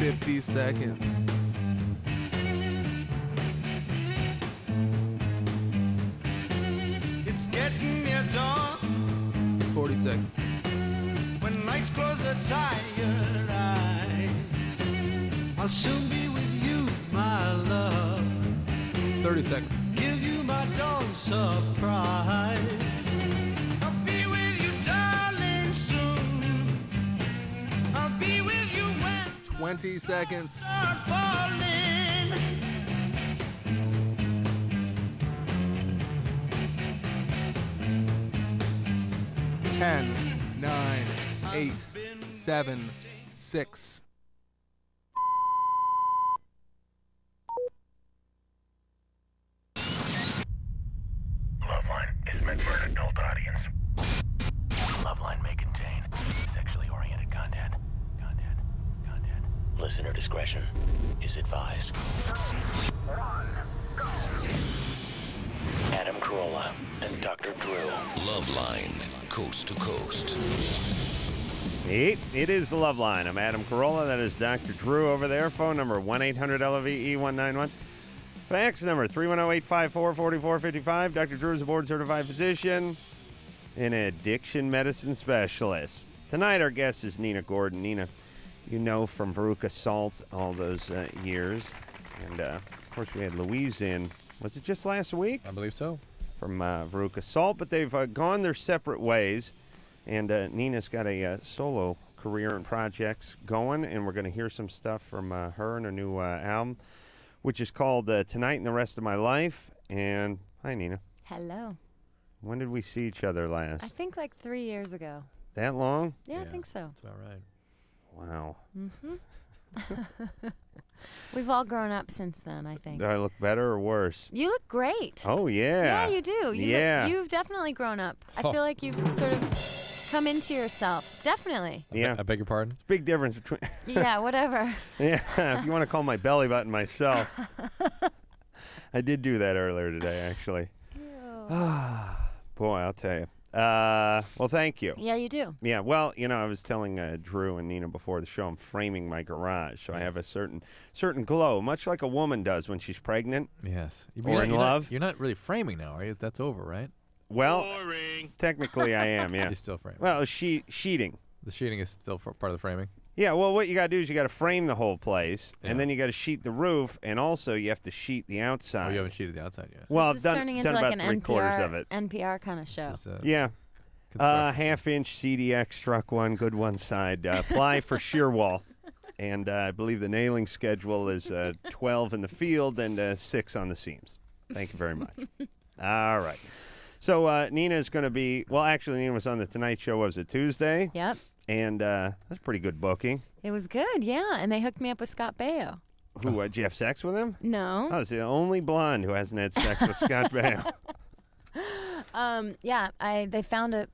$50 seconds. It's getting near dawn. 40 seconds. When lights close the tired eyes, I'll soon be with you, my love. 30 seconds. Give you my dawn surprise. I'll be with you, darling, soon. I'll be with you when 20 seconds. start falling. 10, 9, 8, 7, 6. LoveLine is meant for an adult audience. LoveLine may contain sexually oriented content. Listener discretion is advised. Adam Carolla and Dr. Drew. LoveLine, coast to coast. It is the Love Line. I'm Adam Carolla. That is Dr. Drew over there. Phone number 1-800-LOVE-191. Fax number 310-854-4455. Dr. Drew is a board-certified physician and addiction medicine specialist. Tonight, our guest is Nina Gordon. Nina, you know from Veruca Salt all those years. And, of course, we had Louise in, was it just last week? I believe so. From Veruca Salt, but they've gone their separate ways. And Nina's got a solo career and projects going, and we're going to hear some stuff from her and her new album, which is called Tonight and the Rest of My Life. And hi, Nina. Hello. When did we see each other last? I think like 3 years ago. That long? Yeah, I think so. That's about right. Wow. Mm-hmm. We've all grown up since then, I think. Do I look better or worse? You look great. Oh, yeah. Yeah, you do. You've definitely grown up. I feel like you've sort of come into yourself. Definitely. Yeah. I beg your pardon? It's a big difference between... Yeah, whatever. Yeah, if you want to call my belly button myself. I did do that earlier today, actually. Boy, I'll tell you. Well, thank you. Yeah, you do. Yeah, well, you know, I was telling Drew and Nina before the show, I'm framing my garage, so I have a certain glow, much like a woman does when she's pregnant. Yes. Or in love. You're not really framing now, are you? That's over, right? Well, Boring. technically I am, yeah. You're still framing. Well, sheeting. The sheeting is still part of the framing? Yeah, well, what you got to do is you got to frame the whole place, Yeah. and then you got to sheet the roof, and also you have to sheet the outside. Oh, you haven't sheeted the outside yet? Well, This is done, turning done into like about an three-quarters of it. NPR kind of show. This is, Yeah. construction. Half-inch CDX struck one, good one side. Ply for shear wall. And I believe the nailing schedule is 12 in the field and 6 on the seams. Thank you very much. All right. So Nina is going to be, well, actually, Nina was on the Tonight Show, was it Tuesday? Yep. And that's pretty good booking. It was good, yeah. And they hooked me up with Scott Baio. Who, did you have sex with him? No. Oh, it's the only blonde who hasn't had sex with Scott Baio. Yeah, I found a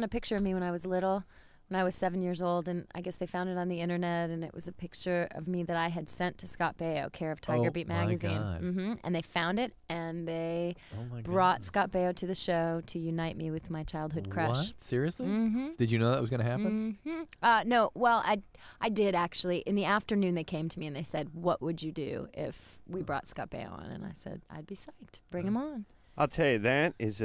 picture of me when I was little, when I was 7 years old, and I guess they found it on the internet, and it was a picture of me that I had sent to Scott Baio, care of Tiger Beat magazine. God. Mm-hmm. And they found it, and they my brought God. Scott Baio to the show to unite me with my childhood crush. What? Seriously? Mm-hmm. Did you know that was going to happen? Mm-hmm. No, well, I did actually. In the afternoon, they came to me and they said, "What would you do if we brought Scott Baio on?" And I said, "I'd be psyched. Bring him on." I'll tell you, that is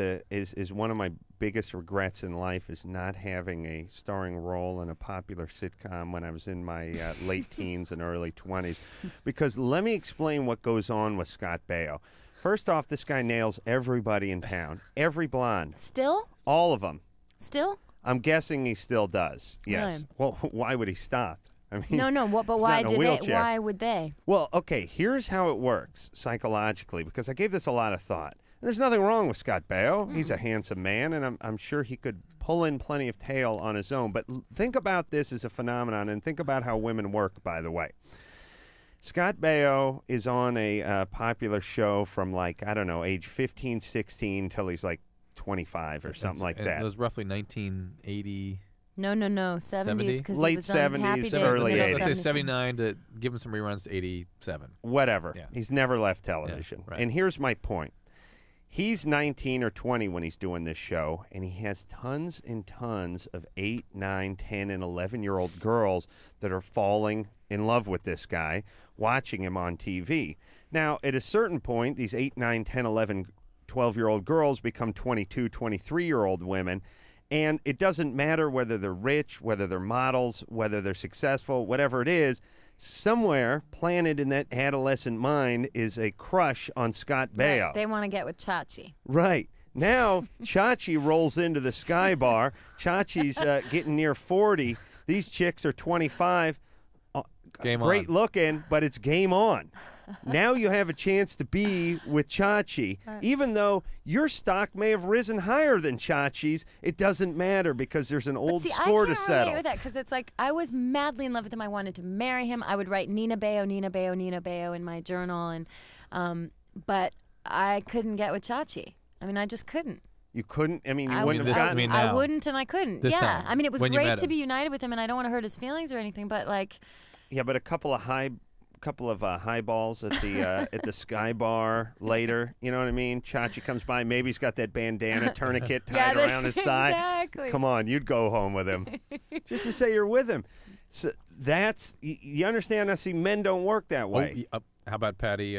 one of my biggest regrets in life, is not having a starring role in a popular sitcom when I was in my late teens and early 20s. Because let me explain what goes on with Scott Baio. First off, this guy nails everybody in town. Every blonde. Still? All of them. Still? I'm guessing he still does. Yes. Really? Well, why would he stop? I mean, No. But he's why not in a did they? wheelchair. Why would they? Well, okay, here's how it works psychologically, because I gave this a lot of thought. There's nothing wrong with Scott Baio. He's a handsome man, and I'm sure he could pull in plenty of tail on his own. But think about this as a phenomenon, and think about how women work, by the way. Scott Baio is on a popular show from, like, I don't know, age 15, 16 till he's like 25 or something like that. It was roughly 1980. No, 70s. 'Cause Late he was on Happy 70s, Days early in the 80s. Let's say 70s. 79 to give him some reruns to 87. Whatever. Yeah. He's never left television. Yeah, right. And here's my point. He's 19 or 20 when he's doing this show, and he has tons and tons of 8, 9, 10, and 11-year-old girls that are falling in love with this guy, watching him on TV. Now, at a certain point, these 8, 9, 10, 11, 12-year-old girls become 22, 23-year-old women, and it doesn't matter whether they're rich, whether they're models, whether they're successful, whatever it is, somewhere planted in that adolescent mind is a crush on Scott Baio. Right. They want to get with Chachi. Right. Now, Chachi rolls into the Sky Bar. Chachi's getting near 40. These chicks are 25. Game Great on. looking, but it's game on. Now you have a chance to be with Chachi. Even though your stock may have risen higher than Chachi's, it doesn't matter because there's an old score to I can't settle. relate with that because it's like I was madly in love with him. I wanted to marry him. I would write Nina Baio, Nina Baio, Nina Baio in my journal, and but I couldn't get with Chachi. I mean, I just couldn't. You couldn't? I mean, you I wouldn't have this- gotten... I mean, I now. wouldn't and I couldn't. This yeah. time, I mean, it was when you great met to him. be united with him, and I don't want to hurt his feelings or anything, but like, Yeah, but a couple of highballs at the at the Sky Bar later. You know what I mean? Chachi comes by. Maybe he's got that bandana tourniquet tied around his thigh. Exactly. Come on, you'd go home with him just to say you're with him. So that's you understand? Now, see, men don't work that way. How about Patty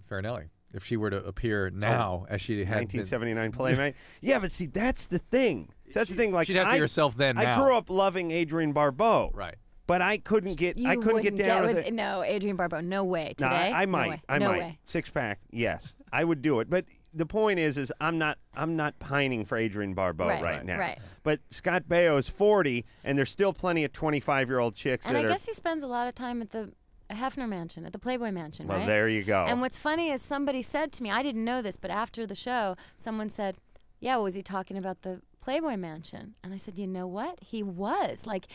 Farinelli? If she were to appear now, as she had 1979 Playmate. Yeah, but see, that's the thing. That's the thing. Like she'd have to be herself then. I now. grew up loving Adrienne Barbeau. Right. But I couldn't get. You I couldn't wouldn't get down with with it. No, Adrienne Barbeau, no way. No, Today, I No might. way. I no might. way. 6-pack, yes, I would do it. But the point is I'm not pining for Adrienne Barbeau right now. Right. But Scott Baio is 40, and there's still plenty of 25-year-old chicks And that I are. guess he spends a lot of time at the Hefner Mansion, at the Playboy Mansion, Well, right? there you go. And what's funny is somebody said to me, I didn't know this, but after the show, someone said, yeah, was he talking about the Playboy Mansion? And I said, you know what? He was. Like,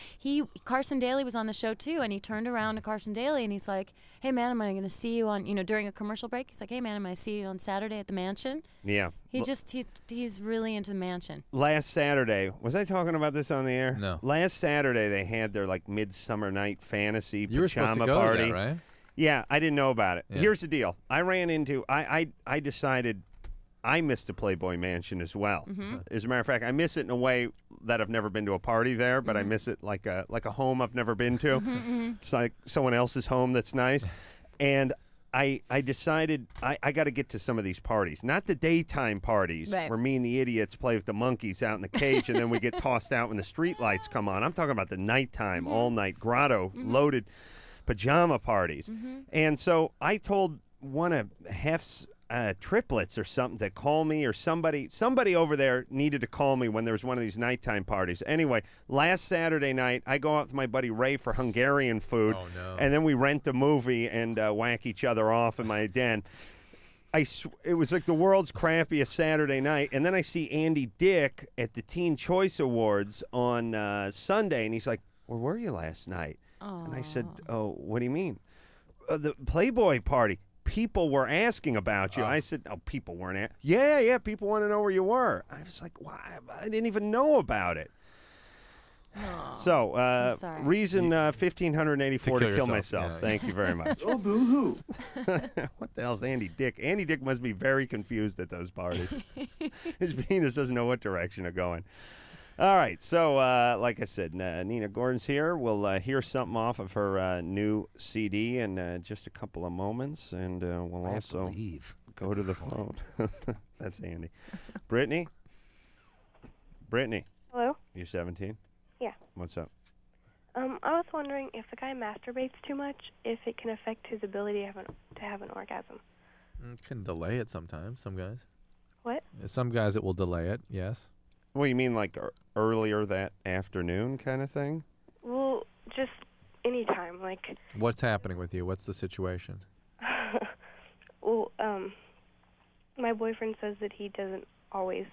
Carson Daly was on the show too, and he turned around to Carson Daly and he's like, hey, man, am I going to see you on, during a commercial break? He's like, hey, man, am I going to see you on Saturday at the mansion? Yeah. He's really into the mansion. Last Saturday, was I talking about this on the air? No. Last Saturday, they had their like midsummer night fantasy You were supposed pajama to go party. to that, right? Yeah, I didn't know about it. Yeah. Here's the deal. I ran into I decided I missed the Playboy Mansion as well. Mm-hmm. As a matter of fact, I miss it in a way that I've never been to a party there, but I Mm-hmm. miss it like a home I've never been to. It's like someone else's home that's nice. And I decided I got to get to some of these parties. Not the daytime parties Right. where me and the idiots play with the monkeys out in the cage and then we get tossed out when the street lights come on. I'm talking about the nighttime, all night grotto loaded pajama parties. And so I told one of Hef's triplets or something to call me, or somebody over there needed to call me when there was one of these nighttime parties. Anyway, last Saturday night, I go out with my buddy Ray for Hungarian food, Oh, no. and then we rent a movie and whack each other off in my den. It was like the world's crappiest Saturday night, and then I see Andy Dick at the Teen Choice Awards on Sunday, and he's like, where were you last night? And I said, oh, what do you mean? The Playboy party. People were asking about you. I said, oh, people weren't. Yeah, people want to know where you were. I was like, why? I didn't even know about it. So, I'm sorry. reason 1584 to To kill kill myself. yourself. Yeah. Thank you very much. Oh, boo-hoo. What the hell's Andy Dick? Andy Dick must be very confused at those parties. His penis doesn't know what direction to go in. All right, so like I said, Nina Gordon's here. We'll hear something off of her new CD in just a couple of moments, and we'll also go to the phone. That's Andy. Brittany? Hello? You're 17? Yeah. What's up? I was wondering if the guy masturbates too much, if it can affect his ability to have an orgasm. Can delay it sometimes, some guys. What? Some guys it will delay it, yes. Well, you mean like earlier that afternoon kind of thing? Well, just any time. Like, What's happening with you? What's the situation? well, my boyfriend says that he doesn't always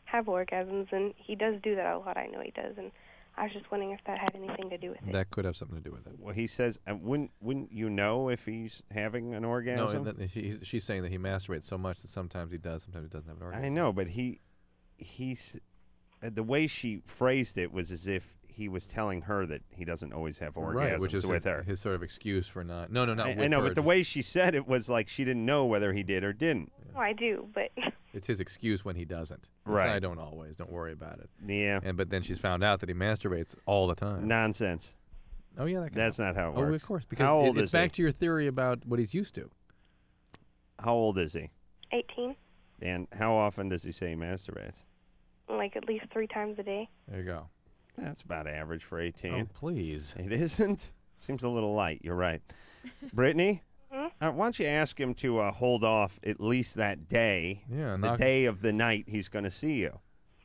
have orgasms, and he does do that a lot. I know he does, and I was just wondering if that had anything to do with it. That could have something to do with it. Well, he says, wouldn't you know if he's having an orgasm? No, she's saying that he masturbates so much that sometimes he does, sometimes he doesn't have an orgasm. I know, but he's the way she phrased it was as if he was telling her that he doesn't always have orgasms Right, which is with her. his sort of excuse for not. No, not with I know, her, but the just- way she said it was like she didn't know whether he did or didn't. Oh, I do, but It's his excuse when he doesn't. Right. I don't always. Don't worry about it. Yeah. But then she's found out that he masturbates all the time. Nonsense. Oh yeah, That's not how it works. Oh, of course. Because how old it's is back he? to your theory about what he's used to. How old is he? 18. And how often does he say he masturbates? Like at least 3 times a day. There you go. That's about average for 18. Oh, please. It isn't? Seems a little light. You're right. Brittany, why don't you ask him to hold off at least that day, Yeah. the day of the night he's going to see you.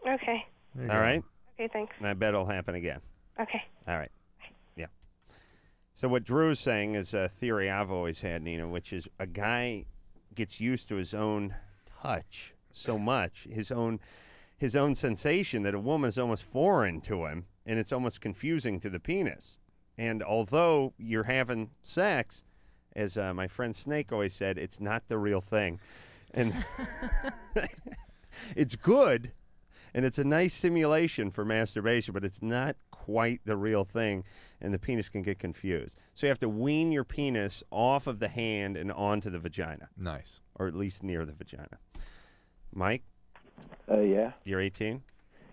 Okay. There you All go. right? Okay, thanks. And I bet it'll happen again. Okay. All right. Yeah. So what Drew's saying is a theory I've always had, Nina, which is a guy gets used to his own touch so much, his own sensation, that a woman is almost foreign to him, and it's almost confusing to the penis. And although you're having sex, as my friend Snake always said, it's not the real thing. And it's good, and it's a nice simulation for masturbation, but it's not quite the real thing, and the penis can get confused. So you have to wean your penis off of the hand and onto the vagina, Nice. or at least near the vagina. Mike, Yeah. you're 18?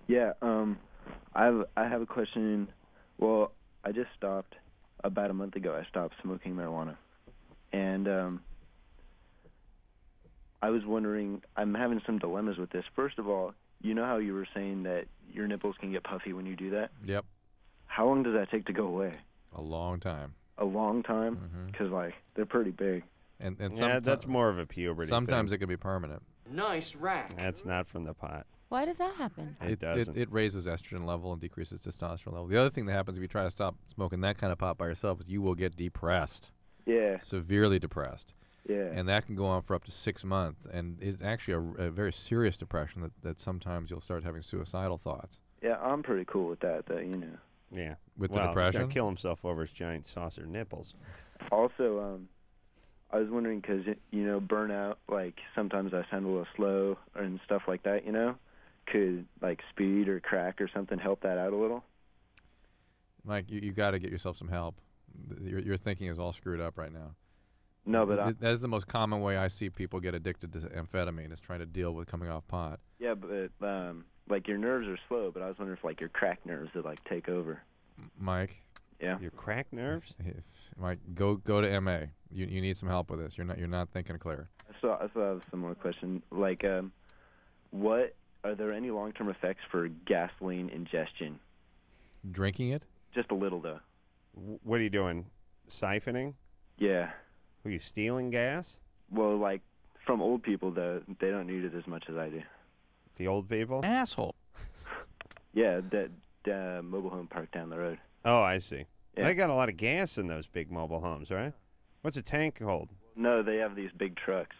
Yeah, I have a question. Well, I just stopped about a month ago. I stopped smoking marijuana. And I was wondering, I'm having some dilemmas with this. First of all, you know how you were saying that your nipples can get puffy when you do that? Yep. How long does that take to go away? A long time. A long time? Mhm. Because, like, they're pretty big. And Yeah, that's more of a puberty Sometimes thing. it can be permanent. Nice rack. That's not from the pot. Why does that happen? It doesn't. It raises estrogen level and decreases testosterone level. The other thing that happens if you try to stop smoking that kind of pot by yourself is you will get depressed. Yeah. Severely depressed. Yeah. And that can go on for up to 6 months. And it's actually a very serious depression that sometimes you'll start having suicidal thoughts. Yeah, I'm pretty cool with that, though, you know. Yeah. With the Well, he's depression? gonna kill himself over his giant saucer nipples. Also, I was wondering because, you know, burnout, like, sometimes I sound a little slow and stuff like that, you know? Could, like, speed or crack or something help that out a little? Mike, you got to get yourself some help. Your thinking is all screwed up right now. No, but that is the most common way I see people get addicted to amphetamine, is trying to deal with coming off pot. yeah, but, like, your nerves are slow, but I was wondering if, like, your crack nerves would, like, take over. Mike, Yeah? Your crack nerves? Mike, go to MA. You need some help with this. You're not thinking clear. So I have a similar question. Like, are there any long-term effects for gasoline ingestion? Drinking it? Just a little, though. What are you doing? Siphoning? Yeah. Are you stealing gas? Well, like, from old people, though, they don't need it as much as I do. The old people? Asshole. Yeah, that mobile home park down the road. Oh, I see. Yeah. They got a lot of gas in those big mobile homes, right? What's a tank hold? No, they have these big trucks.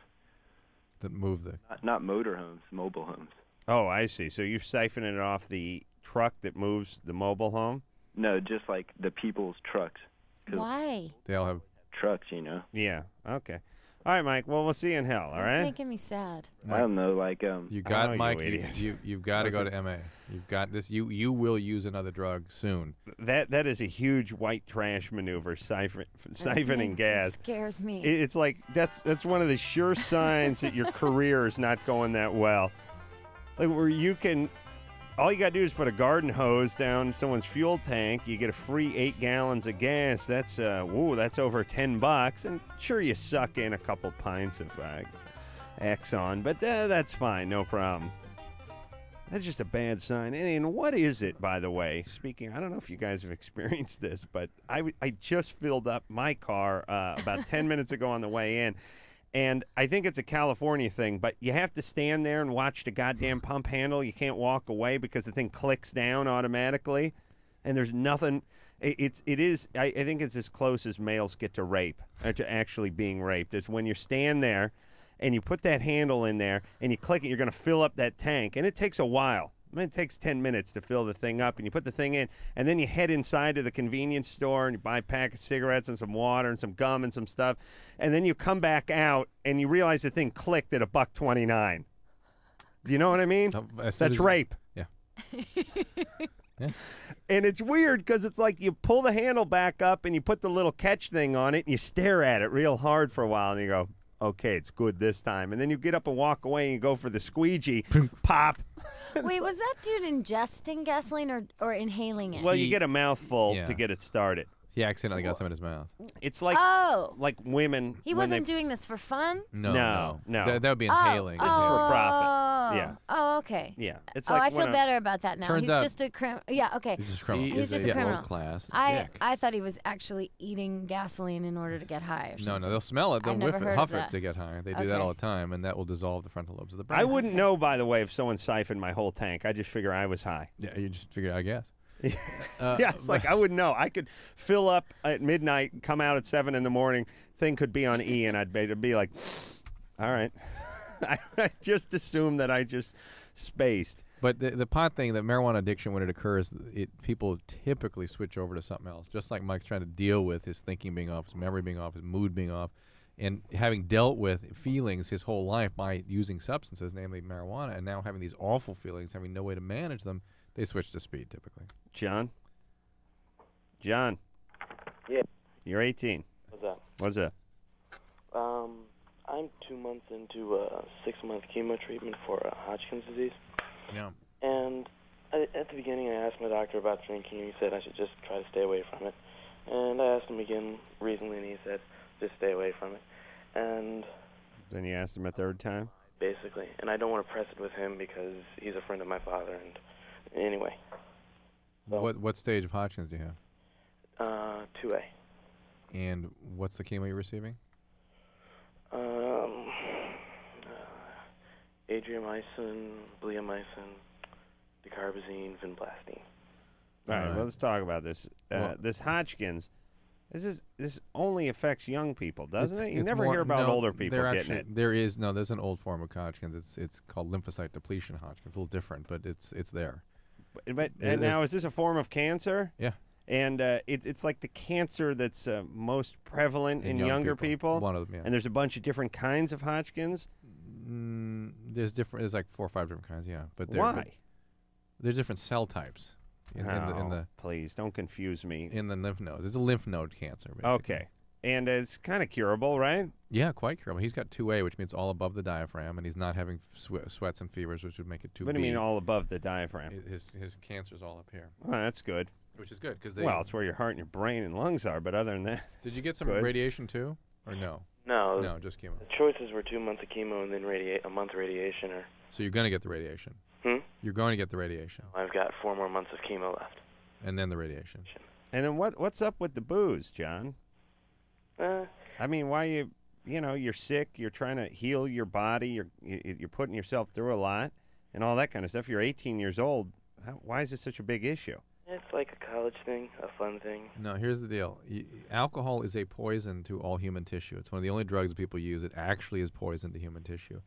That move the... Not motor homes, mobile homes. Oh, I see. So you're siphoning it off the truck that moves the mobile home? No, just like the people's trucks. 'Cause Why? They all have... trucks, you know. Yeah. Okay. All right, Mike. Well, we'll see you in hell, all That's right? making me sad. I don't know, like You got, Oh, you Mike, idiot. you've got to go to MA. You've got this. You will use another drug soon. That is a huge white trash maneuver, siphoning gas. It scares me. It's like that's one of the sure signs that your career is not going that well. Like where you can, all you got to do is put a garden hose down someone's fuel tank. You get a free 8 gallons of gas. That's that's over $10. And sure, you suck in a couple pints of Exxon, but that's fine, no problem. That's just a bad sign. And what is it, by the way? Speaking, I don't know if you guys have experienced this, but I just filled up my car about 10 minutes ago on the way in. And I think it's a California thing, but you have to stand there and watch the goddamn pump handle. You can't walk away because the thing clicks down automatically, and there's nothing. I think it's as close as males get to rape, or to actually being raped. Is when you stand there and you put that handle in there and you click it, you're going to fill up that tank, and it takes a while. I mean, it takes 10 minutes to fill the thing up, and you put the thing in, and then you head inside to the convenience store, and you buy a pack of cigarettes and some water and some gum and some stuff, and then you come back out, and you realize the thing clicked at $1.29. Do you know what I mean? That's rape. Yeah. And it's weird because it's like you pull the handle back up, and you put the little catch thing on it, and you stare at it real hard for a while, and you go, okay, it's good this time. And then you get up and walk away and you go for the squeegee, pop. Wait, was that dude ingesting gasoline or inhaling it? Well, you get a mouthful Yeah. to get it started. He accidentally got some in his mouth. It's like Oh. like women. He when wasn't they, doing this for fun? No. That would be inhaling. This is for profit. Yeah. Oh, okay. Yeah. It's Oh, like I when feel better about that now. Turns He's out- just a criminal. Yeah, okay. He's just a criminal. He's He's just a criminal. World-class dick. I thought he was actually eating gasoline in order to get high or something. No, they'll smell it. They'll I've whiff never it, heard huff of it that. to get high. They do that Okay. all the time, and that will dissolve the frontal lobes of the brain. I wouldn't know, by the way, if someone siphoned my whole tank. I just figure I was high. Yeah, you just figure, I guess. Yeah, it's like I wouldn't know. I could fill up at midnight, come out at 7 in the morning. Thing could be on E, and I'd be like, all right. I just assumed that I just spaced. But the pot thing, the marijuana addiction, when it occurs, people typically switch over to something else. Just like Mike's trying to deal with his thinking being off, his memory being off, his mood being off, and having dealt with feelings his whole life by using substances, namely marijuana, and now having these awful feelings, having no way to manage them, they switch to speed typically. John? Yeah. You're 18. What's up? What's up? I'm 2 months into a 6-month chemo treatment for Hodgkin's disease. Yeah. And at the beginning, I asked my doctor about drinking, and he said I should just try to stay away from it. And I asked him again recently, and he said just stay away from it. And Then you asked him a third time? basically, and I don't want to press it with him because he's a friend of my father. And anyway, so, What stage of Hodgkin's do you have? 2A. And what's the chemo you're receiving? Adriamycin, bleomycin, dacarbazine, vinblastine. All right, All right. well, let's talk about this. Well- This Hodgkin's, this only affects young people, doesn't it? You It's never more- hear about no, older people there getting actually, it. There's an old form of Hodgkin's. It's called lymphocyte depletion Hodgkin's. It's a little different, but it's there. But It now, is- is this a form of cancer? Yeah. And it's like the cancer that's most prevalent in young younger people. One of them, yeah. And there's a bunch of different kinds of Hodgkin's. There's like 4 or 5 different kinds, yeah. But Why? There's different cell types in the Please don't confuse me. in the lymph nodes. It's a lymph node cancer. Basically. Okay. And it's kind of curable, right? Yeah, quite curable. He's got 2A, which means all above the diaphragm, and he's not having sweats and fevers, which would make it 2B. What do you mean all above the diaphragm? His cancer's all up here, Oh, that's good. which is good because Well, it's where your heart and your brain and lungs are, but other than that, Did you it's get some good. radiation too, or no? No, No, just chemo. the choices were 2 months of chemo and then a month radiation. Or So you're going to get the radiation. You're going to get the radiation, I've got 4 more months of chemo left. and then the radiation. And then what's up with the booze, John? I mean, why you're sick, you're trying to heal your body, you're putting yourself through a lot and all that kind of stuff. You're 18 years old. Why is this such a big issue? It's like a college thing, a fun thing. No, here's the deal. Alcohol is a poison to all human tissue. It's one of the only drugs that people use that actually is poison to human tissue.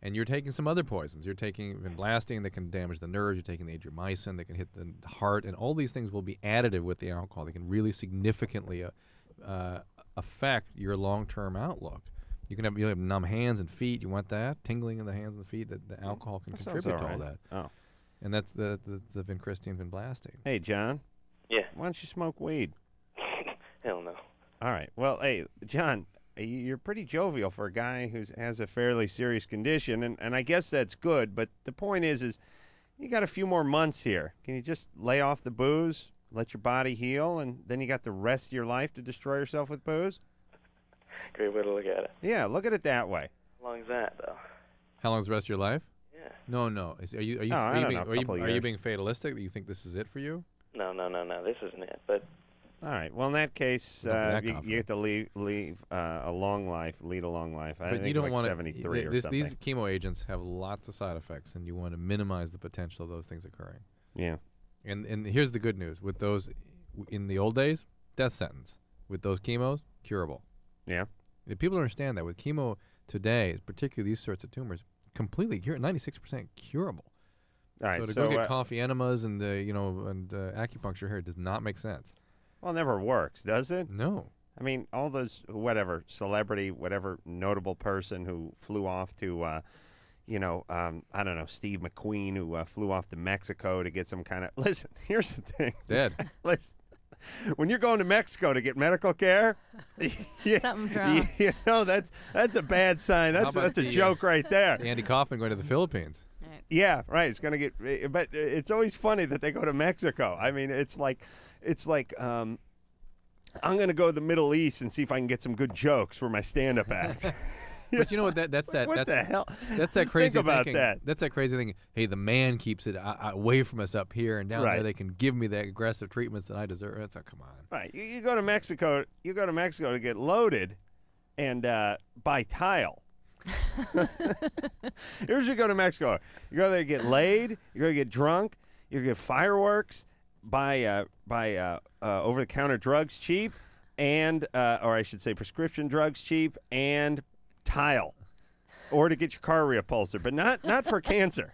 And you're taking some other poisons. You're taking vinblastine that can damage the nerves. You're taking the adriamycin that can hit the heart. And all these things will be additive with the alcohol. They can really significantly affect your long-term outlook. You'll have numb hands and feet. You want that? Tingling in the hands and feet. The alcohol can That sounds contribute to all all right. that. Oh. And that's the vincristine, vinblastine. Hey, John. Yeah. Why don't you smoke weed? Hell no. All right. Well, hey, John, you're pretty jovial for a guy who has a fairly serious condition, and I guess that's good. But the point is you got a few more months here. Can you just lay off the booze, let your body heal, and then you got the rest of your life to destroy yourself with booze? Great way to look at it. Yeah, look at it that way. How long is that, though? How long's the rest of your life? Yeah. No. Are you Oh, I don't being, know, a are you couple are you years. being fatalistic that you think this is it for you? No. This isn't it. But All right. Well, in that case, Don't be that you confident. get to lead a long life. I But think you don't like want 73 or These something. chemo agents have lots of side effects, and you want to minimize the potential of those things occurring. Yeah. And here's the good news: with those, in the old days, death sentence. With those chemos, curable. Yeah. If people don't understand that with chemo today, particularly these sorts of tumors, completely 96% curable. All right. So to So, go get coffee enemas and acupuncture here does not make sense. well, it never works, does it? No. I mean, all those celebrity, whatever notable person who flew off to, I don't know, Steve McQueen who flew off to Mexico to get some kind of. Listen, here's the thing. Dead. Listen, when you're going to Mexico to get medical care, Something's wrong. You know, that's a bad sign. That's a joke right there. Andy Kaufman going to the Philippines. Yeah, right. It's gonna get, but it's always funny that they go to Mexico. I mean, it's like, I'm gonna go to the Middle East and see if I can get some good jokes for my stand-up act. But you know what? That's the hell? That's that Just crazy think about thinking. that. That's that crazy thing. Hey, the man keeps it away from us up here, and down Right. there they can give me the aggressive treatments that I deserve. That's come on. Right. You go to Mexico. You go to Mexico to get loaded, and buy tile. Here's you go to Mexico. You go there to get laid. You go to get drunk. You get fireworks. Buy over-the-counter drugs cheap, and or I should say prescription drugs cheap, and tile, or to get your car reupholstered, but not for cancer.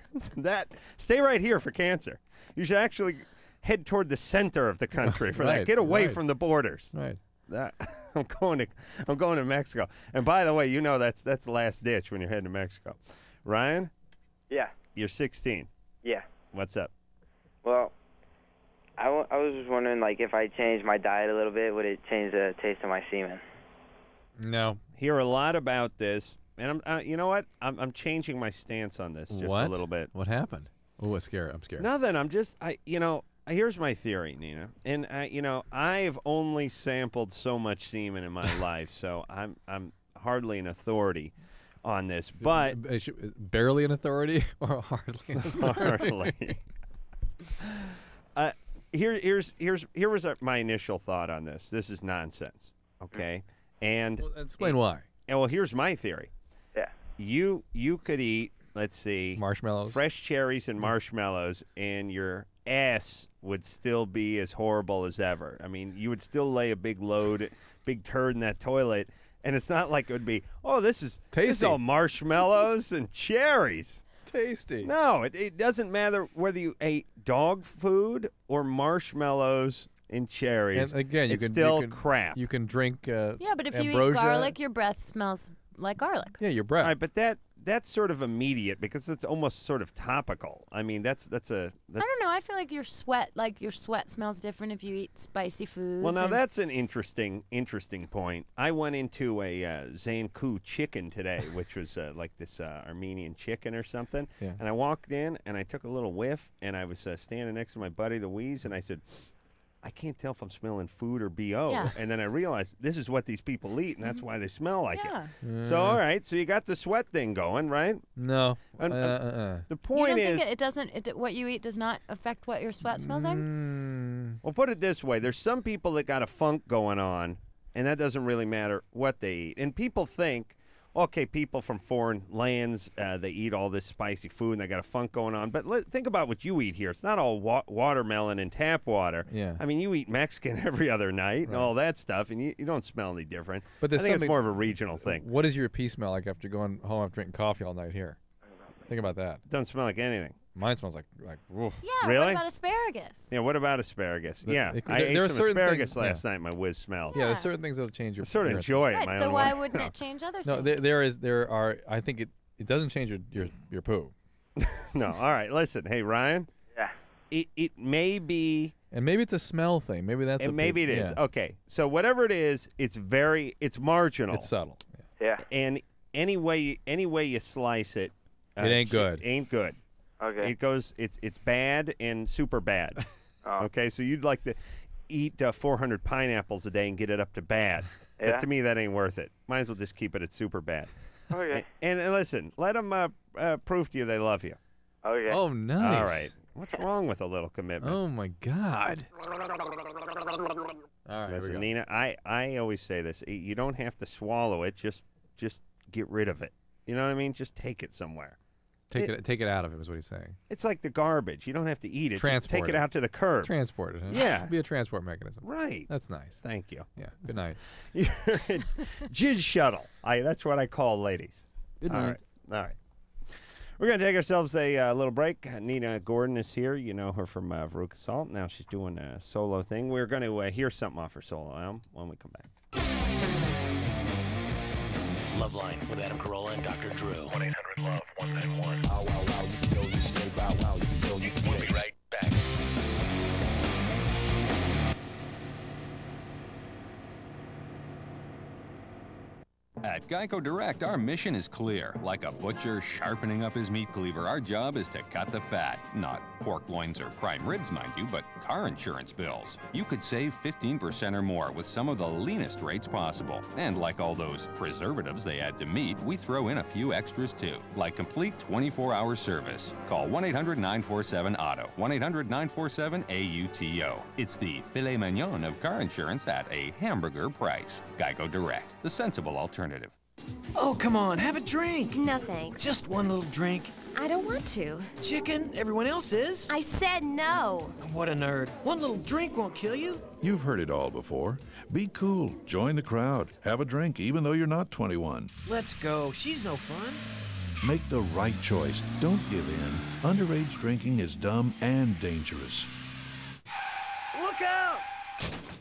Stay right here for cancer. You should actually head toward the center of the country for that. Get away from the borders. Right. I'm going to Mexico. And by the way, you know that's the last ditch when you're heading to Mexico. Ryan? Yeah. You're 16. Yeah. What's up? Well, I was just wondering, like, if I changed my diet a little bit, would it change the taste of my semen? No. Hear a lot about this, and you know what? I'm changing my stance on this just a little bit. What happened? Oh, I'm scared. Nothing. Here's my theory, Nina. And I've only sampled so much semen in my life, so I'm hardly an authority on this. But barely an authority or hardly an authority? Hardly. Here was my initial thought on this. This is nonsense. Okay. And explain why. And well, here's my theory. Yeah. You could eat, let's see, marshmallows, fresh cherries and marshmallows, and your ass would still be as horrible as ever. I mean, you would still lay a big turd in that toilet, and it's not like it would be, oh, this is all marshmallows and cherries. Tasty. No, it doesn't matter whether you ate dog food or marshmallows and cherries. And again, it's still crap. You can drink Yeah, but if you ambrosia. eat garlic, your breath smells like garlic. Yeah, your breath. Right, but that's sort of immediate because it's almost sort of topical. I mean, that's I don't know. I feel like your sweat smells different if you eat spicy foods. Well, now that's an interesting point. I went into a Zankou chicken today, which was like this Armenian chicken or something. Yeah. And I walked in and I took a little whiff, and I was standing next to my buddy Louise, and I said, I can't tell if I'm smelling food or BO. Yeah. And then I realized this is what these people eat, and that's why they smell like Yeah. it. So, all right, so you got the sweat thing going, right? No. The You point don't is... think it doesn't. What you eat does not affect what your sweat smells like? Well, put it this way. There's some people that got a funk going on, and that doesn't really matter what they eat. And people think, okay, people from foreign lands, they eat all this spicy food, and they got a funk going on. But think about what you eat here. It's not all watermelon and tap water. Yeah. I mean, you eat Mexican every other night and all that stuff, and you don't smell any different. But I think it's more of a regional thing. What does your pee smell like after going home after drinking coffee all night here? Think about that. It doesn't smell like anything. Mine smells like oof. Yeah. Really? What about asparagus? Yeah, what about asparagus? But I ate some asparagus things, last night. My whiz smelled. Yeah, there's certain things that'll change your. I sort of your enjoy it. Right. My So own why way. wouldn't it change other No, things? there are. I think it doesn't change your poo. No. All right. Listen. Hey, Ryan. Yeah. It may be. And maybe it's a smell thing. Maybe that's. And maybe it is. Okay. So whatever it is, it's marginal. It's subtle. Yeah. And any way you slice it, It ain't good. Ain't good. Okay. It goes. It's bad and super bad. Oh. Okay. So you'd like to eat 400 pineapples a day and get it up to bad. Yeah. But to me, that ain't worth it. Might as well just keep it at super bad. Okay. And listen, let them prove to you they love you. Okay. Oh, nice. All right. What's wrong with a little commitment? Oh my God. All right. Listen, here we go. Nina, I always say this. You don't have to swallow it. Just get rid of it. You know what I mean? Just take it somewhere. Take it out of him is what he's saying. It's like the garbage. You don't have to eat it. Just Transport take it it. out to the curb. Transport it. Huh? Yeah. Be a transport mechanism. Right. That's nice. Thank you. Yeah. Good night. You're in jizz shuttle. That's what I call ladies. Good All night. right. All right. We're going to take ourselves a little break. Nina Gordon is here. You know her from Veruca Salt. Now she's doing a solo thing. We're going to hear something off her solo album when we come back. LoveLine with Adam Carolla and Dr. Drew. 1-800-LOVE-191. We'll be right back. At Geico Direct, our mission is clear. Like a butcher sharpening up his meat cleaver, our job is to cut the fat. Not pork loins or prime ribs, mind you, but car insurance bills. You could save 15% or more with some of the leanest rates possible. And like all those preservatives they add to meat, we throw in a few extras too, like complete 24-hour service. Call 1-800-947-AUTO, 1-800-947-AUTO. It's the filet mignon of car insurance at a hamburger price. Geico Direct, the sensible alternative. Oh, come on, have a drink. No thanks. Just one little drink. I don't want to. Chicken, everyone else is. I said no. What a nerd. One little drink won't kill you. You've heard it all before. Be cool, join the crowd, have a drink even though you're not 21. Let's go. She's no fun. Make the right choice. Don't give in. Underage drinking is dumb and dangerous. Look out!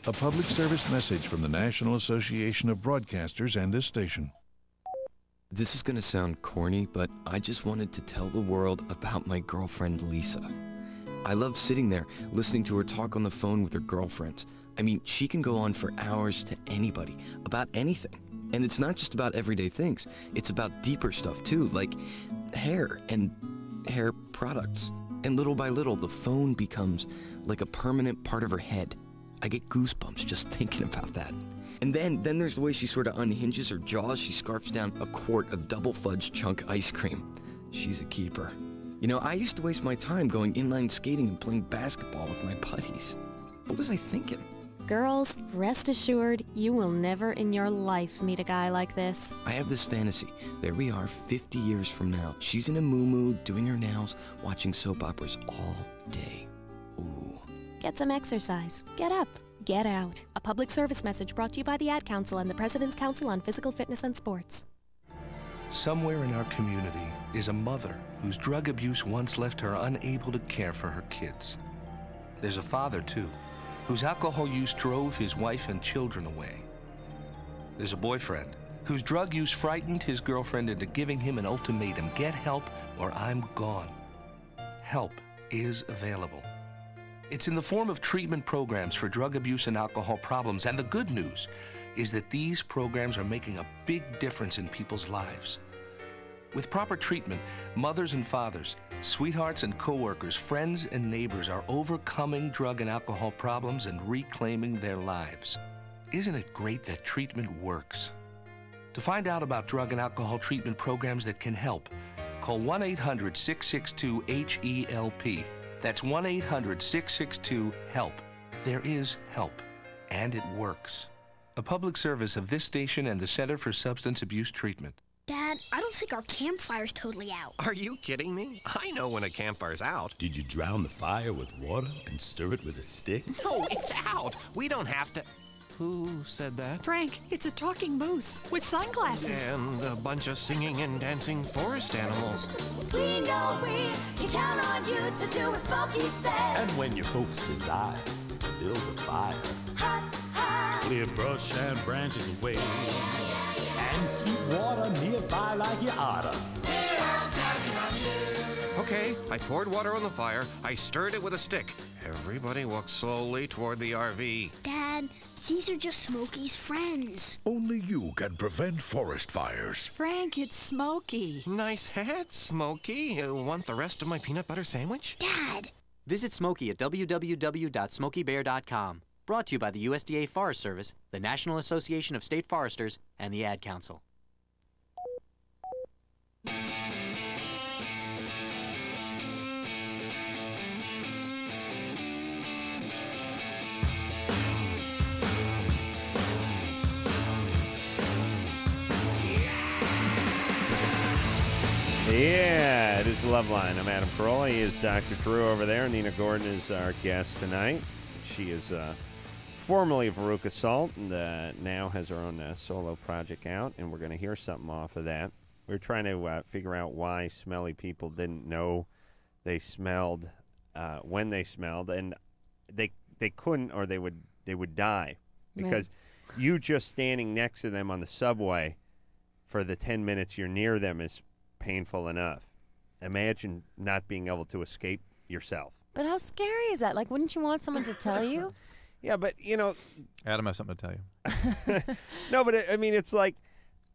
A public service message from the National Association of Broadcasters and this station. This is gonna sound corny, but I just wanted to tell the world about my girlfriend, Lisa. I love sitting there, listening to her talk on the phone with her girlfriends. I mean, she can go on for hours to anybody, about anything. And it's not just about everyday things. It's about deeper stuff, too, like hair and hair products. And little by little, the phone becomes like a permanent part of her head. I get goosebumps just thinking about that. And then there's the way she sort of unhinges her jaws. She scarfs down a quart of double fudge chunk ice cream. She's a keeper. You know, I used to waste my time going inline skating and playing basketball with my buddies. What was I thinking? Girls, rest assured, you will never in your life meet a guy like this. I have this fantasy. There we are 50 years from now. She's in a moo-moo, doing her nails, watching soap operas all day. Ooh. Get some exercise. Get up. Get out. A public service message brought to you by the Ad Council and the President's Council on Physical Fitness and Sports. Somewhere in our community is a mother whose drug abuse once left her unable to care for her kids. There's a father, too, whose alcohol use drove his wife and children away. There's a boyfriend whose drug use frightened his girlfriend into giving him an ultimatum: get help or I'm gone. Help is available. It's in the form of treatment programs for drug abuse and alcohol problems, and the good news is that these programs are making a big difference in people's lives. With proper treatment, mothers and fathers, sweethearts and coworkers, friends and neighbors are overcoming drug and alcohol problems and reclaiming their lives. Isn't it great that treatment works? To find out about drug and alcohol treatment programs that can help, call 1-800-662-HELP. That's 1-800-662-HELP. There is help, and it works. A public service of this station and the Center for Substance Abuse Treatment. Dad, I don't think our campfire's totally out. Are you kidding me? I know when a campfire's out. Did you drown the fire with water and stir it with a stick? No, it's out. We don't have to... Who said that? Frank, it's a talking moose with sunglasses. And a bunch of singing and dancing forest animals. We know we can count on you to do what Smokey says. And when your folks desire to build a fire, Hot, hot. clear brush and branches away, and keep water nearby like you oughta. We're all counting on you. Okay, I poured water on the fire. I stirred it with a stick. Everybody walked slowly toward the RV. Dad, these are just Smokey's friends. Only you can prevent forest fires. Frank, it's Smokey. Nice hat, Smokey. Want the rest of my peanut butter sandwich? Dad! Visit Smokey at www.smokeybear.com. Brought to you by the USDA Forest Service, the National Association of State Foresters, and the Ad Council. Yeah, it is LoveLine. I'm Adam Carolla. He is Dr. Drew over there. Nina Gordon is our guest tonight. She is formerly of Veruca Salt and now has her own solo project out, and we're going to hear something off of that. We're trying to figure out why smelly people didn't know they smelled when they smelled, and they couldn't, or they would die because you just standing next to them on the subway for the 10 minutes you're near them is painful enough. Imagine not being able to escape yourself. But how scary is that? Like, wouldn't you want someone to tell you? Yeah, but, you know... Adam has something to tell you. No, but, I mean, it's like,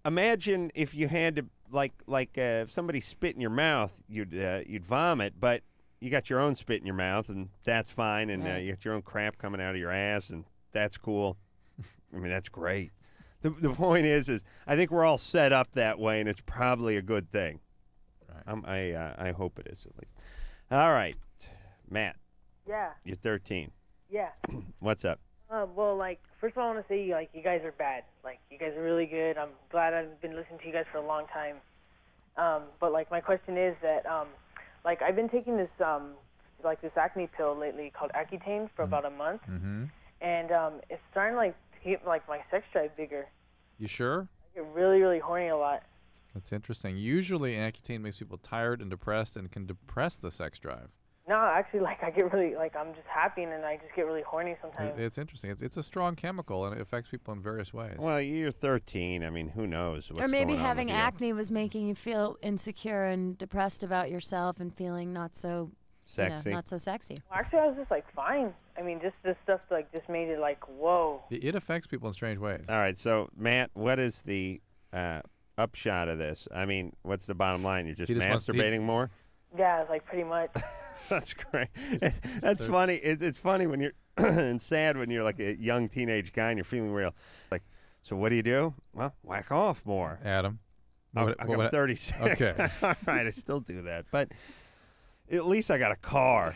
imagine if you had to, if somebody spit in your mouth, you'd vomit, but you got your own spit in your mouth, and that's fine, and you got your own crap coming out of your ass, and that's cool. I mean, that's great. The point is I think we're all set up that way, and it's probably a good thing. Right. I hope it is, at least. All right, Matt. Yeah. You're 13. Yeah. What's up? Well, first of all, I want to say, you guys are bad. You guys are really good. I'm glad I've been listening to you guys for a long time. But, my question is that, I've been taking this, this acne pill lately called Accutane for about a month. Mm-hmm. And it's starting, to get, my sex drive bigger. You sure? I get really, really horny a lot. That's interesting. Usually, Accutane makes people tired and depressed and can depress the sex drive. No, actually, I get really, I'm just happy, and then I just get really horny sometimes. It's interesting. It's a strong chemical, and it affects people in various ways. Well, you're 13. I mean, who knows what's Or maybe going on having with you. acne was making you feel insecure and depressed about yourself and feeling not so sexy. Not so sexy. Well, actually, I was just, fine. I mean, just this stuff, just made it, whoa. It affects people in strange ways. All right, so, Matt, what is the upshot of this? I mean, what's the bottom line? You're just masturbating more? Yeah, pretty much. That's great. That's funny. It's funny when you're and sad when you're a young teenage guy and you're feeling real. So what do you do? Well, whack off more. Adam. I'm 36. Okay. All right, I still do that. But at least I got a car.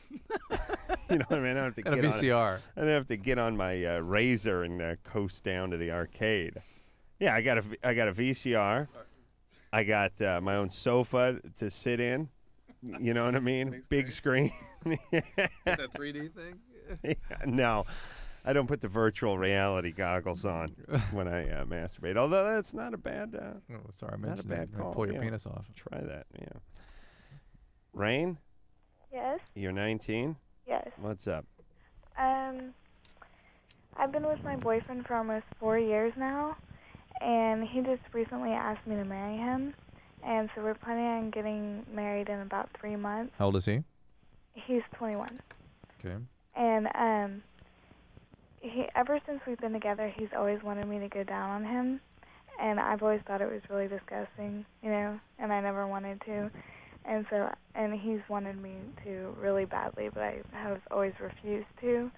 You know what I mean? I don't have to and get a VCR. I don't have to get on my Razor and coast down to the arcade. Yeah, I got a VCR. I got my own sofa to sit in. You know what I mean? Big screen. That 3D thing? Yeah, no, I don't put the virtual reality goggles on when I masturbate. Although that's not a bad. Sorry, I not a mentioned bad it. call. Pull your penis off. Try that. Yeah. Rain. Yes. You're 19. Yes. What's up? I've been with my boyfriend for almost 4 years now, and he just recently asked me to marry him. And so we're planning on getting married in about 3 months. How old is he? He's 21. Okay. And ever since we've been together, he's always wanted me to go down on him. And I've always thought it was really disgusting, and I never wanted to. And he's wanted me to really badly, but I have always refused to.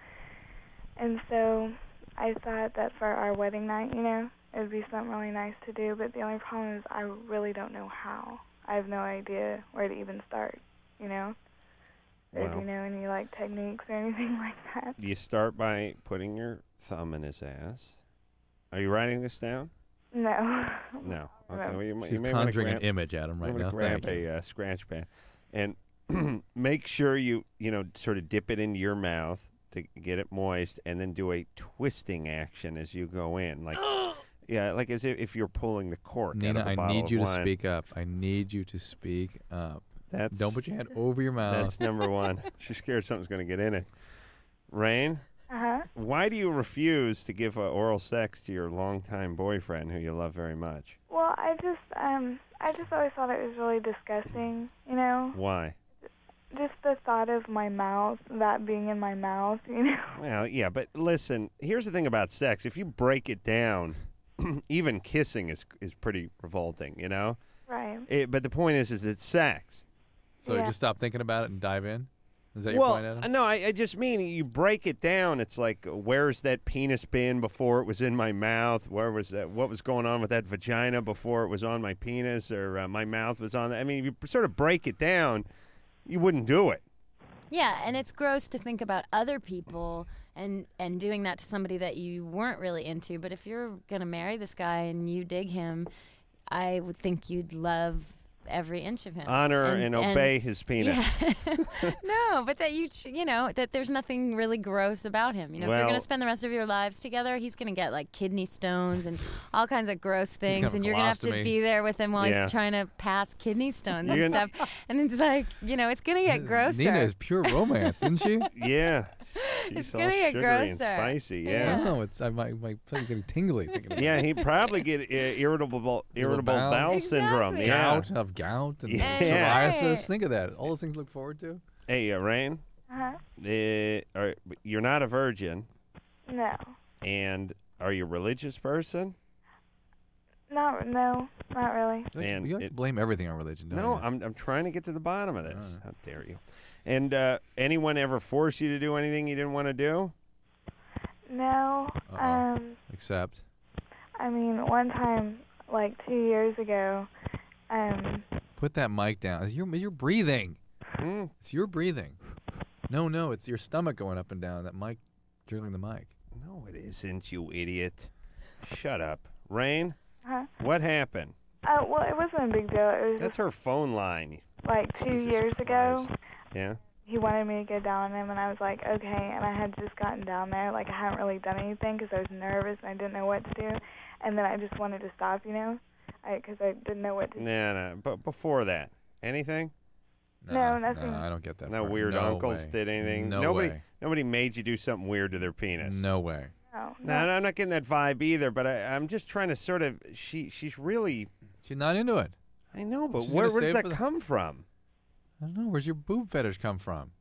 And so I thought that for our wedding night, it would be something really nice to do, but the only problem is I really don't know how. I have no idea where to even start, Or do you know any, techniques or anything like that? You start by putting your thumb in his ass. Are you writing this down? No. No. Okay. Well, you She's may conjuring grab, an image, Adam, right now. Grab Thank you. a scratch pad and make sure you sort of dip it into your mouth to get it moist, and then do a twisting action as you go in, Yeah, as if you're pulling the cork Nina, out of a I bottle need you of to wine. speak up. I need you to speak up. Don't put your hand over your mouth. That's number one. She's scared something's going to get in it. Rain? Uh-huh. Why do you refuse to give oral sex to your longtime boyfriend who you love very much? Well, I just always thought it was really disgusting, Why? Just the thought of my mouth, that being in my mouth, Well, yeah, but listen, here's the thing about sex. If you break it down, even kissing is pretty revolting, Right. But the point is it's sex. So just stop thinking about it and dive in? Is that your point, Adam? No, I just mean you break it down. It's where's that penis been before it was in my mouth? Where was that? What was going on with that vagina before it was on my penis, or my mouth was on that? I mean, if you sort of break it down, you wouldn't do it. Yeah, and it's gross to think about other people and doing that to somebody that you weren't really into. But if you're going to marry this guy and you dig him, I would think you'd love every inch of him. Honor and obey his penis. Yeah. No, but that that there's nothing really gross about him. If you're going to spend the rest of your lives together, he's going to get kidney stones and all kinds of gross things, and you're going to have to be there with him while he's trying to pass kidney stones and stuff. And it's it's going to get grosser. Nina is pure romance, isn't she? Yeah. It's going to get grosser. And spicy, yeah. No, my face getting tingly thinking about it. Yeah, he'd probably get irritable bowel syndrome. Exactly. Yeah. Gout and Yeah. psoriasis. Think of that. All those things to look forward to. Hey, Rain. Uh-huh. You're not a virgin. No. And are you a religious person? No, not really. And you have to blame everything on religion, don't no, you? I'm trying to get to the bottom of this. How dare you? And anyone ever force you to do anything you didn't want to do? No. Except? I mean, one time, like 2 years ago, Put that mic down. It's your breathing. It's your breathing. No, it's your stomach going up and down. That mic, jiggling the mic. No, it isn't, you idiot. Shut up. Rain? Huh? What happened? Well, it wasn't a big deal. It was That's her phone line. like 2 Jesus years ago. Yeah? He wanted me to go down on him, and I was like, okay. And I had just gotten down there. Like, I hadn't really done anything because I was nervous and I didn't know what to do. And then I just wanted to stop, because I didn't know what to do. No. But before that, anything? No, nothing. No, I don't get that. No part. weird No uncles way. did anything? No Nobody, way. Nobody made you do something weird to their penis? No way. No, I'm not getting that vibe either, but I'm just trying to sort of, she's really... She's not into it. I know, but She's where gonna does save that for the- come from? I don't know. Where's your boob fetish come from?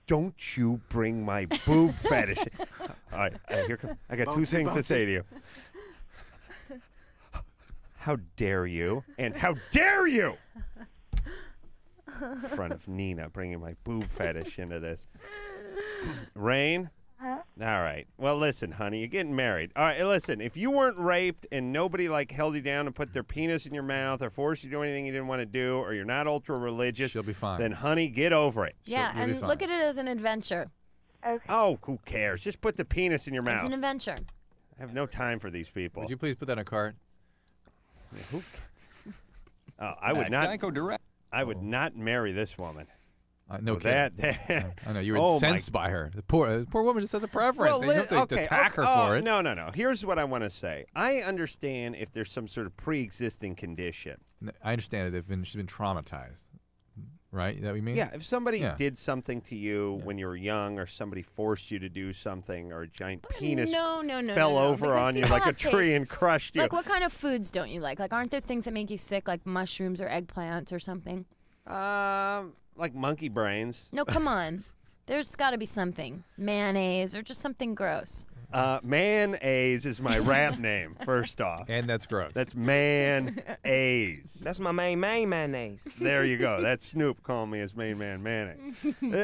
Don't you bring my boob fetish. All right, here comes. I got two things to say to you. How dare you? And how dare you? In front of Nina, bringing my boob fetish into this. Rain? Huh? All right. Well, listen, honey, you're getting married. All right, listen, if you weren't raped and nobody, held you down and put their penis in your mouth or forced you to do anything you didn't want to do, or you're not ultra-religious, she'll be fine. Then, honey, get over it. Yeah, and look at it as an adventure. Okay. Oh, who cares? Just put the penis in your mouth. It's an adventure. I have no time for these people. Would you please put that in a cart? I would At not. Geico Direct. I would not marry this woman. No That kidding. I know you were Oh, incensed by her. The poor woman just has a preference. Well, you don't have to attack her for it. No. Here's what I want to say. I understand if there's some sort of pre-existing condition. I understand it. She's been traumatized. Right? Is that what you mean? Yeah, if somebody Yeah. did something to you when you were young, or somebody forced you to do something, or a giant penis No, fell no, over because on you people like a have tree taste. and crushed you. Like, what kind of foods don't you like? Like, aren't there things that make you sick, like mushrooms or eggplants or something? Like monkey brains. No, come on. There's got to be something. Mayonnaise or just something gross. Man-aze is my rap name, first off. And that's gross. That's Man-aze. That's my main mayonnaise. There you go. That's Snoop calling me his main man mayonnaise.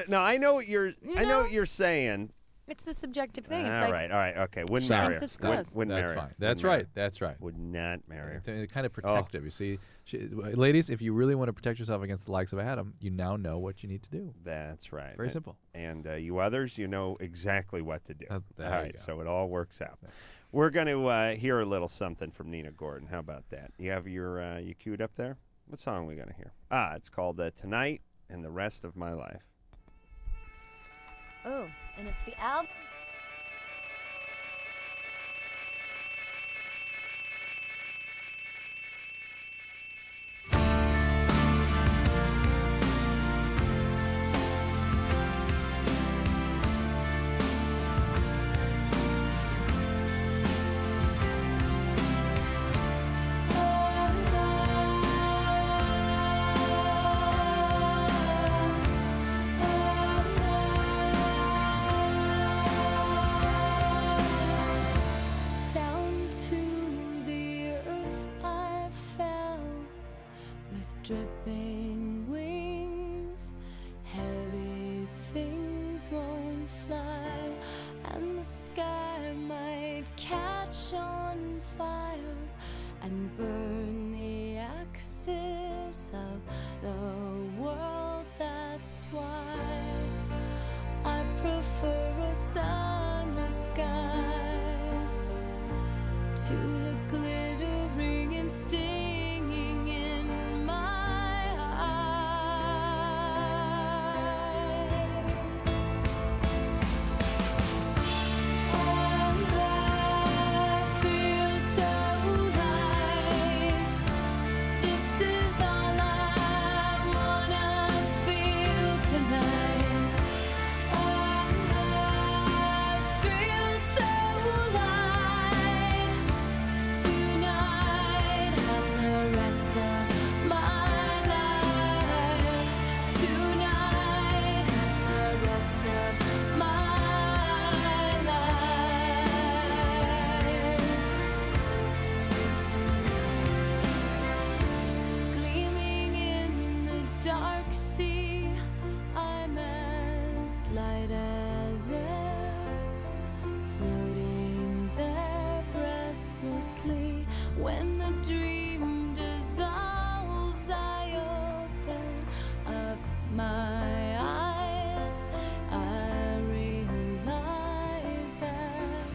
No, I know what you're. I know what you're saying. It's a subjective thing. It's All like, right, okay. Wouldn't marry her. Sometimes it's gross. Wouldn't That's marry her. fine. That's Wouldn't marry right. her. That's right. Would not marry her. It's kind of protective. You see, ladies, if you really want to protect yourself against the likes of Adam, you now know what you need to do. That's right. Very simple. And you others, you know exactly what to do. There All you right, go. so it all works out. We're going to hear a little something from Nina Gordon. How about that? You have your you queued up there? What song are we going to hear? It's called Tonight and the Rest of My Life. oh, and it's the album. Down to the earth I fell with dripping wings. Heavy things won't fly, and the sky might catch on fire and burn the axis of the world. That's why I prefer a sunless sky to the glittering and stinging in my eyes. And I feel so alive. This is all I wanna feel tonight. I feel so alive. To dark sea, I'm as light as air, floating there breathlessly. When the dream dissolves, I open up my eyes. I realize that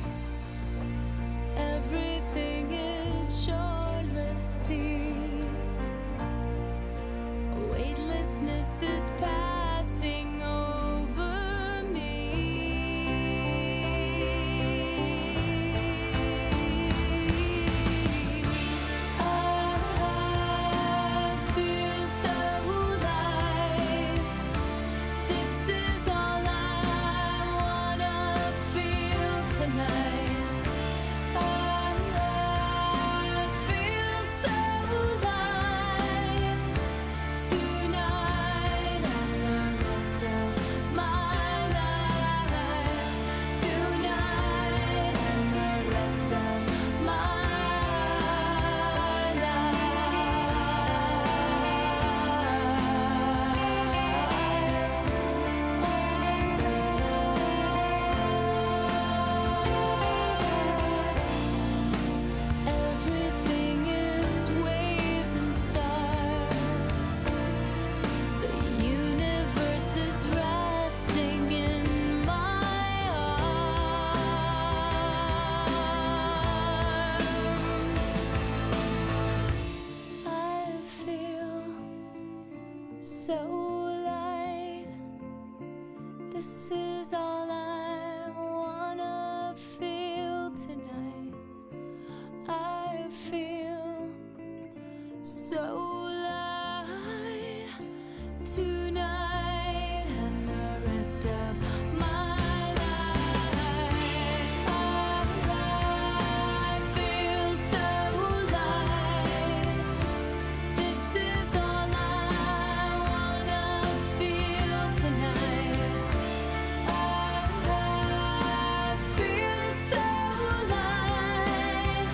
everything is shoreless sea. Weightlessness is passing over me. I feel so alive. This is all I wanna feel tonight. I feel so alive tonight and the rest of my life. Tonight and the rest of my Everything is waves and stars. The universe is resting in my arms. I feel so light. This is all I wanna feel tonight. I feel so light tonight and the rest of my life. I feel so light. This is all I wanna feel tonight. I feel so light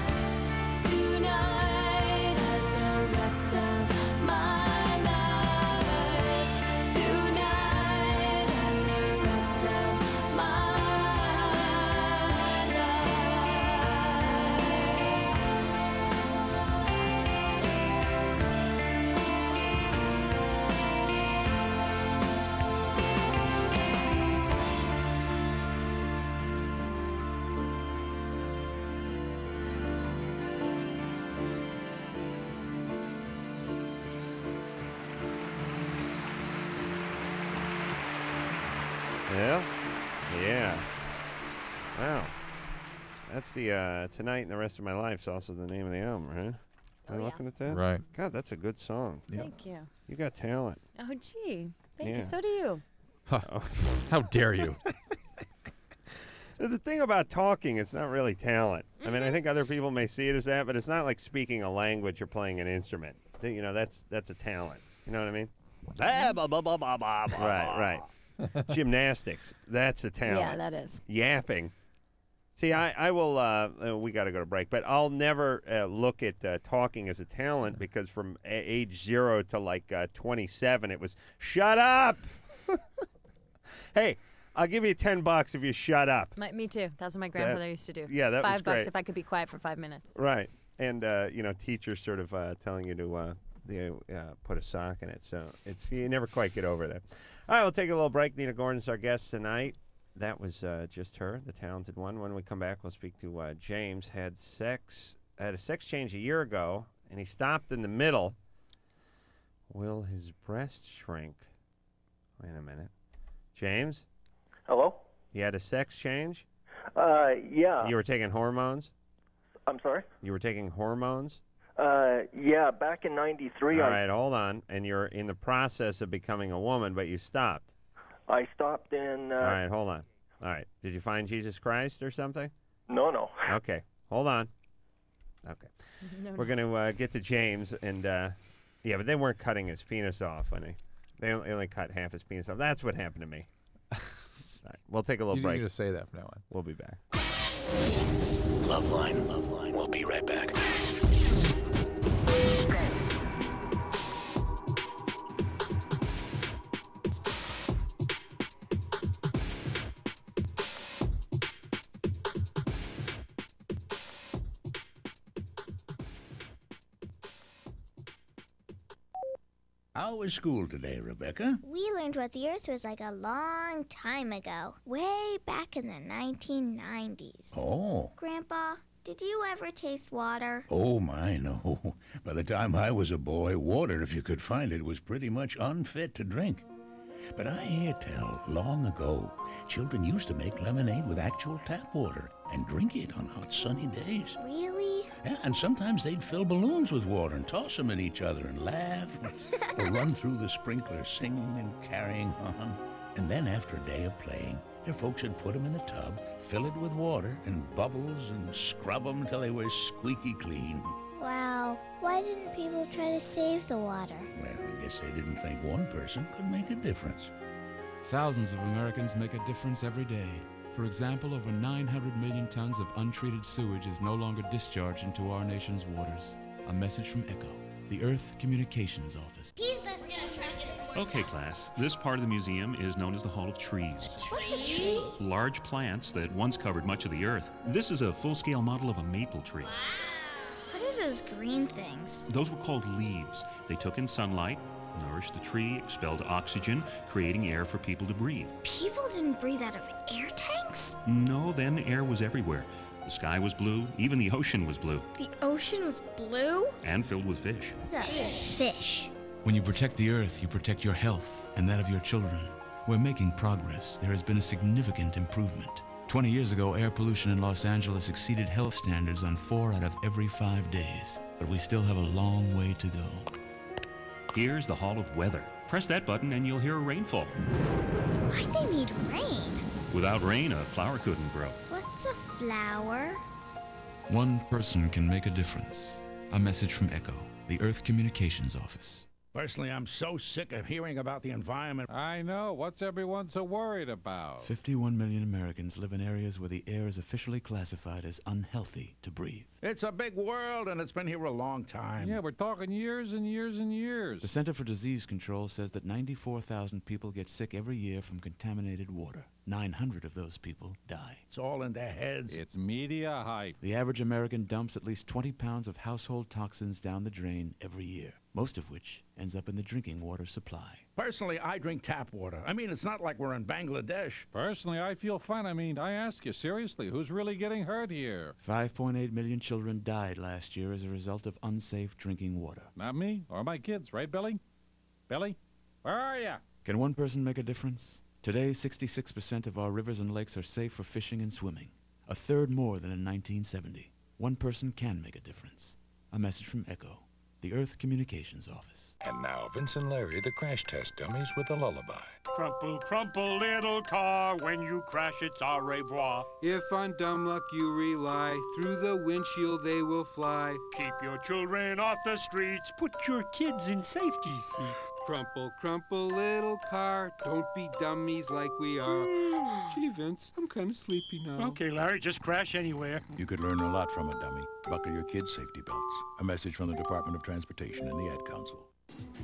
tonight and the rest of my life. Tonight and the rest of my Yeah? Yeah. Wow. That's the Tonight and the Rest of My Life is also the name of the album, right? Am I looking at that? Right. God, that's a good song. Thank you. You got talent. Oh, gee. Thank Yeah. you. So do you. How dare you? The thing about talking, it's not really talent. I mean, I think other people may see it as that, but it's not like speaking a language or playing an instrument. You know, that's a talent. You know what I mean? Right. Gymnastics, that's a talent. Yeah, that is. Yapping. See, I will, we got to go to break, but I'll never look at talking as a talent because from age 0 to like 27, it was, shut up! Hey, I'll give you $10 if you shut up. Me too. That's what my grandfather used to do. Yeah, that was $5 great. if I could be quiet for 5 minutes. Right. And, you know, teachers sort of telling you to put a sock in it. So you never quite get over that. All right, we'll take a little break. Nina Gordon's our guest tonight. That was just her, the talented one. When we come back, we'll speak to James. Had a sex change a year ago, and he stopped in the middle. Will his breast shrink? Wait a minute. James? Hello? You had a sex change? Yeah. You were taking hormones? I'm sorry? You were taking hormones? Yeah, back in 93. All right, hold on. And you're in the process of becoming a woman, but you stopped. I stopped in... All right, hold on. All right. Did you find Jesus Christ or something? No. Okay. Hold on. Okay. We're going to get to James. And, yeah, but they weren't cutting his penis off, honey. They only cut half his penis off. That's what happened to me. All right, we'll take a little break. You need to say that from now on. We'll be back. LoveLine. We'll be right back. How was school today, Rebecca? We learned what the Earth was like a long time ago, way back in the 1990s. Oh. Grandpa, did you ever taste water? Oh, my, no. By the time I was a boy, water, if you could find it, was pretty much unfit to drink. But I hear tell, long ago, children used to make lemonade with actual tap water and drink it on hot, sunny days. Really? Yeah, and sometimes they'd fill balloons with water and toss them at each other and laugh, or run through the sprinkler singing and carrying on. And then after a day of playing, their folks would put them in a tub, fill it with water and bubbles, and scrub them till they were squeaky clean. Wow. Why didn't people try to save the water? Well, I guess they didn't think one person could make a difference. Thousands of Americans make a difference every day. For example, over 900 million tons of untreated sewage is no longer discharged into our nation's waters. A message from ECHO, the Earth Communications Office. Okay, class, this part of the museum is known as the Hall of Trees. What's a tree? Large plants that once covered much of the Earth. This is a full-scale model of a maple tree. What are those green things? Those were called leaves. They took in sunlight, nourished the tree, expelled oxygen, creating air for people to breathe. People didn't breathe out of air tanks? No, then air was everywhere. The sky was blue, even the ocean was blue, The ocean was blue? and filled with fish. What's a fish? When you protect the Earth, you protect your health and that of your children. We're making progress. There has been a significant improvement. 20 years ago, air pollution in Los Angeles exceeded health standards on 4 out of every 5 days. But we still have a long way to go. Here's the Hall of Weather. Press that button and you'll hear a rainfall. Why'd they need rain? Without rain, a flower couldn't grow. What's a flower? One person can make a difference. A message from ECHO, the Earth Communications Office. Personally, I'm so sick of hearing about the environment. I know. What's everyone so worried about? 51 million Americans live in areas where the air is officially classified as unhealthy to breathe. It's a big world, and it's been here a long time. Yeah, we're talking years and years and years. The Center for Disease Control says that 94,000 people get sick every year from contaminated water. 900 of those people die. It's all in their heads. It's media hype. The average American dumps at least 20 pounds of household toxins down the drain every year, most of which ends up in the drinking water supply. Personally, I drink tap water. I mean, it's not like we're in Bangladesh. Personally, I feel fine. I mean, I ask you, seriously, who's really getting hurt here? 5.8 million children died last year as a result of unsafe drinking water. Not me or my kids, right, Billy? Billy? Where are you? Can one person make a difference? Today, 66% of our rivers and lakes are safe for fishing and swimming, a third more than in 1970. One person can make a difference. A message from ECHO, the Earth Communications Office. And now, Vince and Larry, the crash test dummies, with a lullaby. Crumple, crumple, little car, when you crash it's au revoir. If on dumb luck you rely, through the windshield they will fly. Keep your children off the streets, put your kids in safety seats. Crumple, crumple, little car, don't be dummies like we are. Gee, Vince, I'm kind of sleepy now. Okay, Larry, just crash anywhere. You could learn a lot from a dummy. Buckle your kids' safety belts. A message from the Department of Transportation and the Ad Council.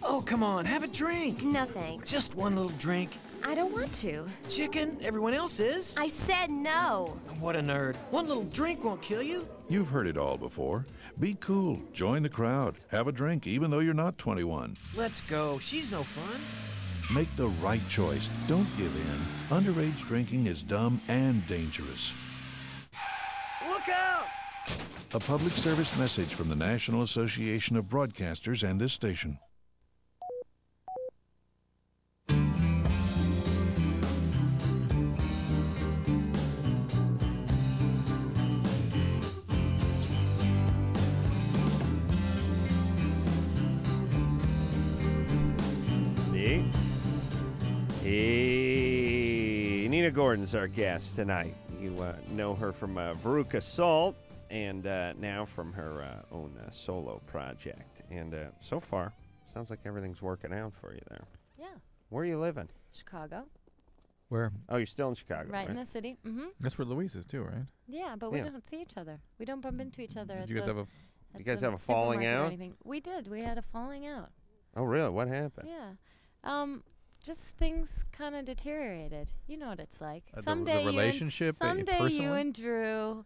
Oh, come on, have a drink. No thanks. Just one little drink. I don't want to. Chicken, everyone else is. I said no. What a nerd. One little drink won't kill you. You've heard it all before. Be cool. Join the crowd. Have a drink, even though you're not 21. Let's go. She's no fun. Make the right choice. Don't give in. Underage drinking is dumb and dangerous. Look out! A public service message from the National Association of Broadcasters and this station. Hey, Nina Gordon's our guest tonight. You know her from Veruca Salt and now from her own solo project. And so far, sounds like everything's working out for you there. Yeah. Where are you living? Chicago. Where? Oh, you're still in Chicago, Right in the city. Mm-hmm. That's where Louise is too, right? Yeah, but we Yeah. don't see each other. We don't bump into each other. Did at you guys the- have a- at You guys the have a falling supermarket or out? anything. We did. We had a falling out. Oh, really? What happened? Yeah. Just things kind of deteriorated. You know what it's like. The Someday relationship, someday you personally? and Drew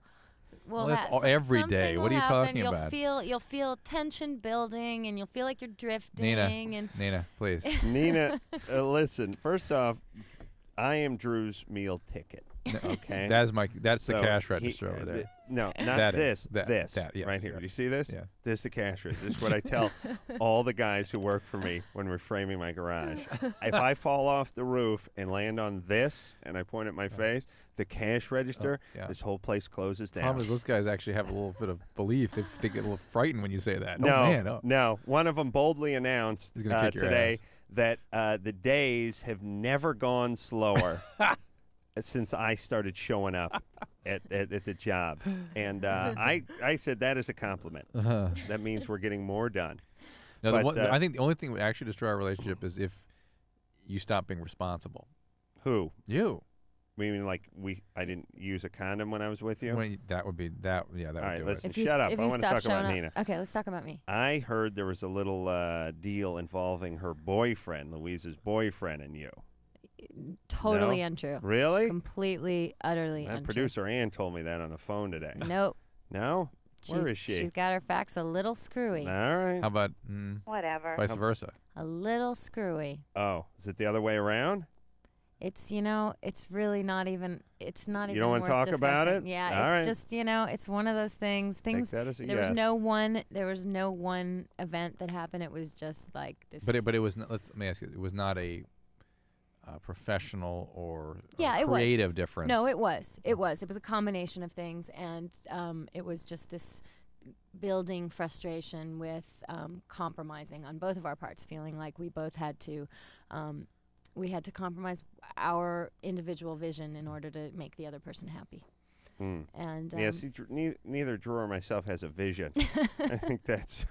Well, that's every something day. will What are you happen. talking You'll about? You'll feel tension building, and you'll feel like you're drifting. Nina, please. Nina, listen. First off, I am Drew's meal ticket. Okay, That's the So cash register over there. No, not That this. is. That- this that, yes, right here. yes. Do you see this? Yeah. This is the cash register. This is what I tell all the guys who work for me when we're framing my garage. If I fall off the roof and land on this, and I point at my face, the cash register, yeah. this whole place closes down. Problem is, those guys actually have a little bit of belief. They get a little frightened when you say that. No, Oh, man. Oh. no. One of them boldly announced He's gonna kick your today ass. that the days have never gone slower since I started showing up at the job. And I said that is a compliment. That means we're getting more done. No, But, I think the only thing that would actually destroy our relationship is if you stop being responsible. Who? You. We mean like I didn't use a condom when I was with you? That would be that. Yeah, that All would right, do listen, it. shut up. If I you want to stop talk about showing Nina. up. Okay, let's talk about me. I heard there was a little deal involving her boyfriend, Louise's boyfriend, and you. Totally No? untrue. Really? Completely, utterly That untrue. producer Ann told me that on the phone today. Nope. No? Where is she? She's got her facts a little screwy. All right. How about Whatever. vice versa? A little screwy. Oh, is it the other way around? It's it's really not even. It's not You even. don't wanna worth talk about discussing. it? Yeah, All it's right. just it's one of those things. Things. that as a There was yes. no one. There was no one event that happened. It was just like this. But it was not. Let me ask you. It was not a professional or Yeah, it was. creative difference. No, it was. It was. It was a combination of things, and it was just this building frustration with compromising on both of our parts, feeling like we both had to. We had to compromise our individual vision in order to make the other person happy. And yeah, see, neither Drew or myself has a vision. I think that's.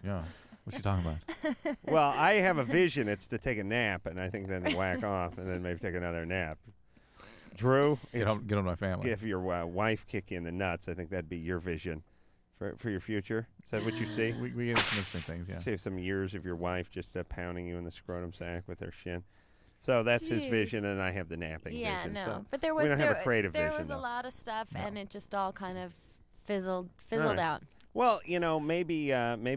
Yeah. What you talking about? Well, I have a vision. It's to take a nap, and I think then whack off, and then maybe take another nap. Drew, Get on my family. If your wife kick you in the nuts, I think that'd be your vision for your future. Is that what you see? We get some interesting things, yeah. Save some years of your wife just pounding you in the scrotum sack with her shin. So that's his vision, and I have the napping yeah, vision. no, So but there was we don't have a creative there vision. was a though. lot of stuff, and it just all kind of fizzled right. out. Well, maybe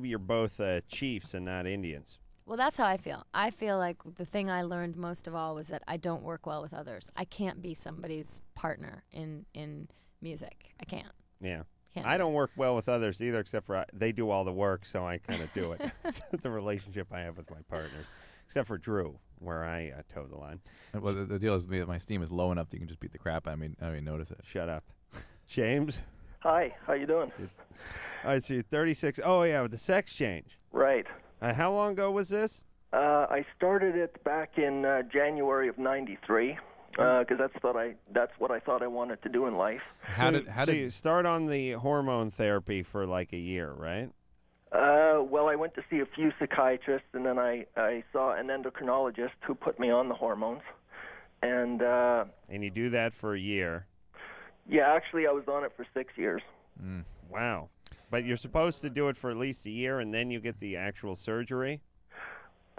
you're both chiefs and not Indians. Well, that's how I feel. I feel like the thing I learned most of all was that I don't work well with others. I can't be somebody's partner in music. I can't. Yeah. Can't I do don't work well with others either, except for they do all the work, so I kind of do it. It's the relationship I have with my partners, except for Drew, where I toe the line. Well, the deal is my steam is low enough that you can just beat the crap out of me. I don't even notice it. Shut up. James? Hi, how you doing? All right, so you're 36. Oh, yeah, with the sex change. Right. How long ago was this? I started it back in January of '93 because that's what I thought I wanted to do in life. How did you start on the hormone therapy for like a year, right? Well, I went to see a few psychiatrists, and then I saw an endocrinologist who put me on the hormones. And you do that for a year. Yeah, actually, I was on it for 6 years. Wow. But you're supposed to do it for at least a year, and then you get the actual surgery?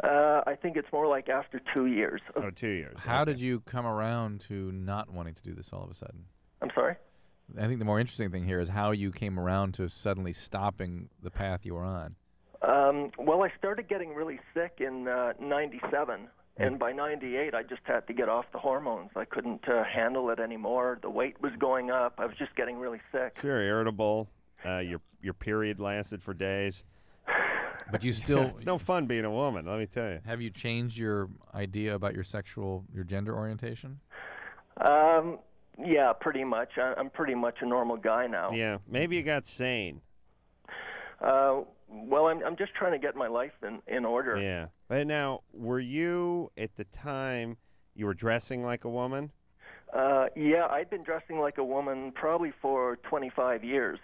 I think it's more like after 2 years. Oh, 2 years. How did you come around to not wanting to do this all of a sudden? I'm sorry? I think the more interesting thing here is how you came around to suddenly stopping the path you were on. Well, I started getting really sick in '97, and by '98, I just had to get off the hormones. I couldn't handle it anymore. The weight was going up. I was just getting really sick. Sure, irritable. Your period lasted for days. But you still... It's no fun being a woman, let me tell you. Have you changed your idea about your gender orientation? Yeah, pretty much. I'm pretty much a normal guy now. Yeah, maybe you got sane. Well, I'm just trying to get my life in order. Yeah. But now, were you, at the time, you were dressing like a woman? Yeah, I'd been dressing like a woman probably for 25 years,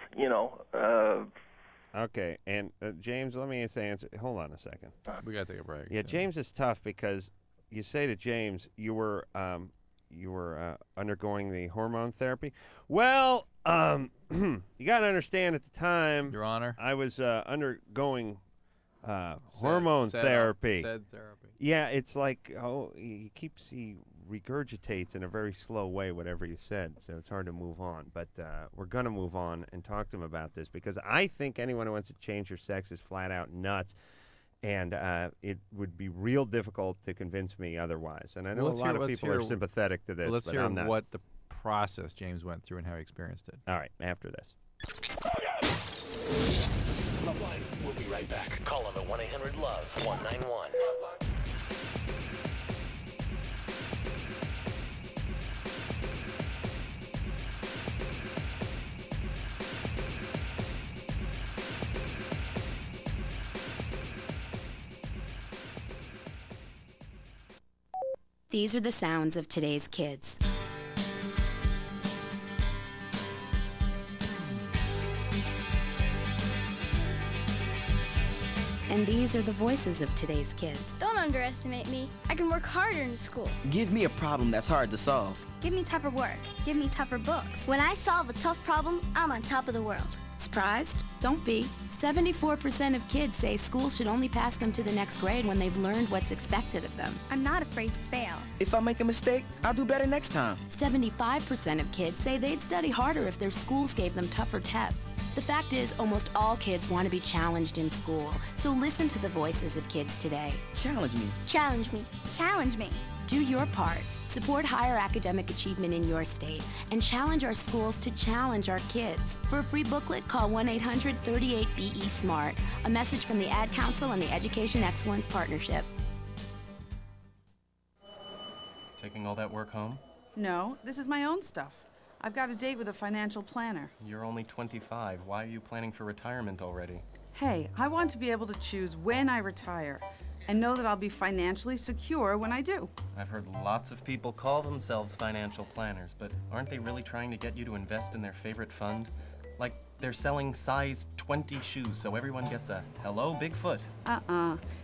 Okay, and James, let me answer. Hold on a second. We got to take a break. Yeah, James is tough because you say to James, you were undergoing the hormone therapy. Well, you got to understand at the time, Your Honor, I was undergoing hormone therapy. Said therapy. Yeah, it's like he regurgitates in a very slow way whatever you said, so it's hard to move on. But we're going to move on and talk to him about this, because I think anyone who wants to change their sex is flat out nuts, and it would be real difficult to convince me otherwise. And I know a lot of people are sympathetic to this, let's but hear I'm not. What the process James went through and how he experienced it. All right, after this. LoveLine will be right back. Call on the 1-800-LOVE-191. These are the sounds of today's kids. And these are the voices of today's kids. Don't underestimate me. I can work harder in school. Give me a problem that's hard to solve. Give me tougher work. Give me tougher books. When I solve a tough problem, I'm on top of the world. Surprised? Don't be. 74% of kids say school should only pass them to the next grade when they've learned what's expected of them. I'm not afraid to fail. If I make a mistake, I'll do better next time. 75% of kids say they'd study harder if their schools gave them tougher tests. The fact is, almost all kids want to be challenged in school. So listen to the voices of kids today. Challenge me. Challenge me. Challenge me. Do your part. Support higher academic achievement in your state and challenge our schools to challenge our kids. For a free booklet, call 1-800-38-BE-SMART. A message from the Ad Council and the Education Excellence Partnership. Taking all that work home? No, this is my own stuff. I've got a date with a financial planner. You're only 25. Why are you planning for retirement already? Hey, I want to be able to choose when I retire and know that I'll be financially secure when I do. I've heard lots of people call themselves financial planners, but aren't they really trying to get you to invest in their favorite fund? Like they're selling size 20 shoes so everyone gets a hello Bigfoot.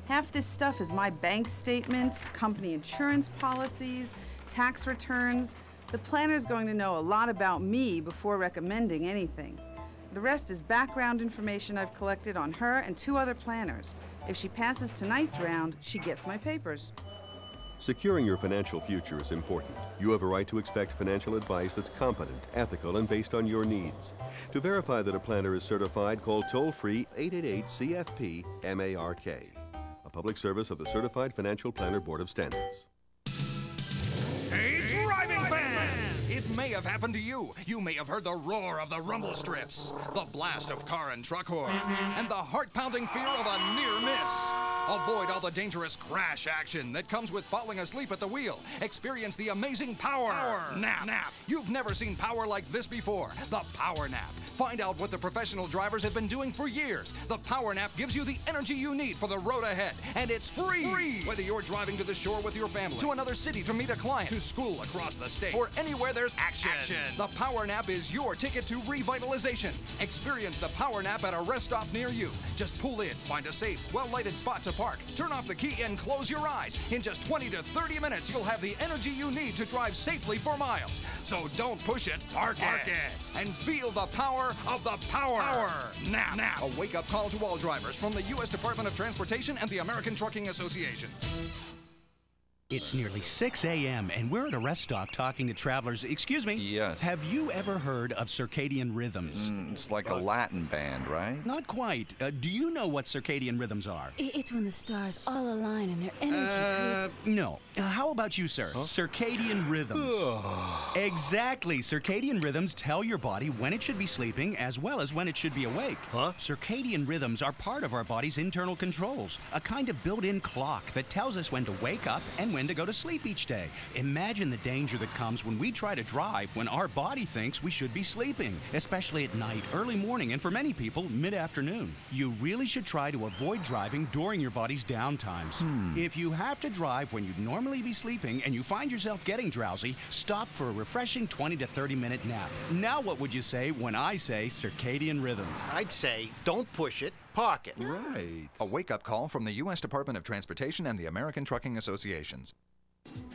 Half this stuff is my bank statements, company insurance policies, tax returns. The planner's going to know a lot about me before recommending anything. The rest is background information I've collected on her and 2 other planners. If she passes tonight's round, she gets my papers. Securing your financial future is important. You have a right to expect financial advice that's competent, ethical, and based on your needs. To verify that a planner is certified, call toll-free 888-CFP-MARK. A public service of the Certified Financial Planner Board of Standards. Hey, driving fans! It may have happened to you. You may have heard the roar of the rumble strips, the blast of car and truck horns, and the heart-pounding fear of a near miss. Avoid all the dangerous crash action that comes with falling asleep at the wheel. Experience the amazing power nap. You've never seen power like this before. The Power Nap. Find out what the professional drivers have been doing for years. The Power Nap gives you the energy you need for the road ahead, and it's free. Whether you're driving to the shore with your family, to another city to meet a client, to school across the state, or anywhere there's action. The Power Nap is your ticket to revitalization. Experience the Power Nap at a rest stop near you. Just pull in, find a safe, well-lighted spot to park, turn off the key, and close your eyes. In just 20 to 30 minutes, you'll have the energy you need to drive safely for miles. So don't push it, park it, and feel the power of the Power Nap. A wake-up call to all drivers from the U.S. Department of Transportation and the American Trucking Association. It's nearly 6 a.m. and we're at a rest stop talking to travelers. Excuse me? Yes. Have you ever heard of circadian rhythms? It's like a Latin band, right? Not quite. Do you know what circadian rhythms are? It's when the stars all align and their energy creates... No. How about you, sir? Huh? Circadian rhythms. Exactly. Circadian rhythms tell your body when it should be sleeping as well as when it should be awake. Huh? Circadian rhythms are part of our body's internal controls, a kind of built-in clock that tells us when to wake up and when to go to sleep each day. Imagine the danger that comes when we try to drive when our body thinks we should be sleeping, especially at night, early morning, and for many people, mid-afternoon. You really should try to avoid driving during your body's downtimes. If you have to drive when you'd normally be sleeping and you find yourself getting drowsy, stop for a refreshing 20 to 30-minute nap. Now what would you say when I say circadian rhythms? I'd say don't push it, park it. Right. A wake-up call from the U.S. Department of Transportation and the American Trucking Associations.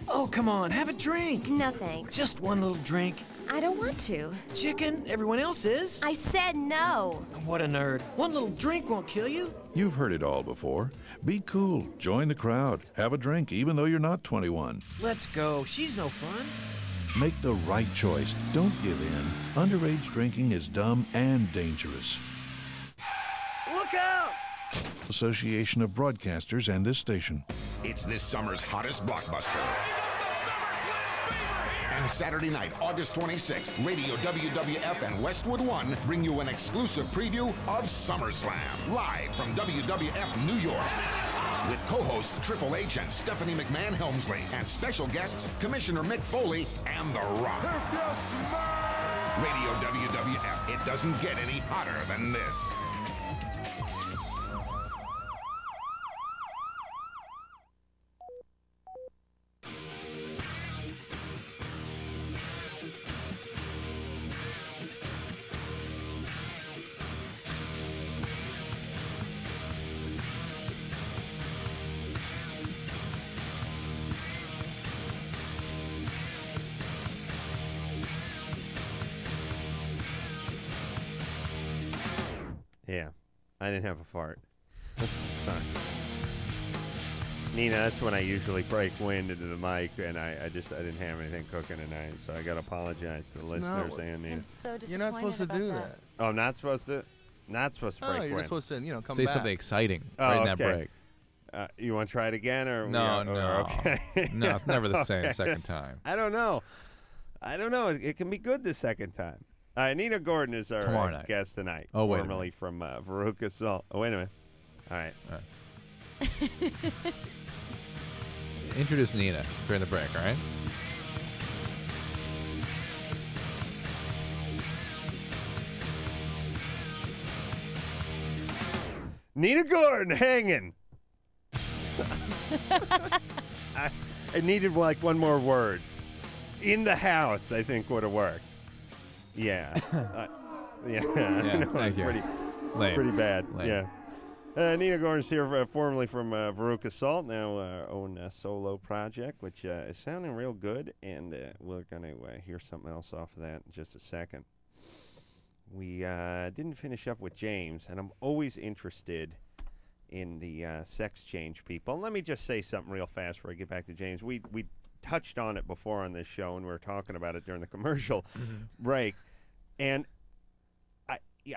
Oh, come on, have a drink. No, thanks. Just one little drink. I don't want to. Chicken, everyone else is. I said no. What a nerd. One little drink won't kill you. You've heard it all before. Be cool, join the crowd, have a drink even though you're not 21. Let's go. She's no fun. Make the right choice. Don't give in. Underage drinking is dumb and dangerous. Look out! Association of Broadcasters and this station. It's this summer's hottest blockbuster. And Saturday night, August 26th, Radio WWF and Westwood One bring you an exclusive preview of SummerSlam, live from WWF New York. With co-hosts Triple H and Stephanie McMahon Helmsley, and special guests Commissioner Mick Foley and The Rock. Radio WWF, it doesn't get any hotter than this. Yeah, I didn't have a fart. Sorry. Nina, that's when I usually break wind into the mic, and I didn't have anything cooking tonight, so I got to apologize to the listeners and Nina. I'm so disappointed. You're not supposed to do that. Oh, I'm not supposed to? Not supposed to break you're wind. supposed to, come Say back. something exciting Oh, right in that okay. break. You want to try it again, or No. Okay. No, it's never the same second time. I don't know. It can be good the second time. Nina Gordon is our Tomorrow night. guest tonight. Oh, wait a formerly from Veruca Salt. Oh, wait a minute. All right. Introduce Nina during the break, all right? Nina Gordon hanging. I needed like one more word. In the house, I think would have worked. Yeah. Yeah. I know, thank it's you. pretty bad. Lame. Yeah. Nina Gordon's here, formerly from Veruca Salt, now own a solo project, which is sounding real good, and we're going to hear something else off of that in just a second. We didn't finish up with James, and I'm always interested in the sex change people. Let me just say something real fast before I get back to James. We touched on it before on this show, and we were talking about it during the commercial break, and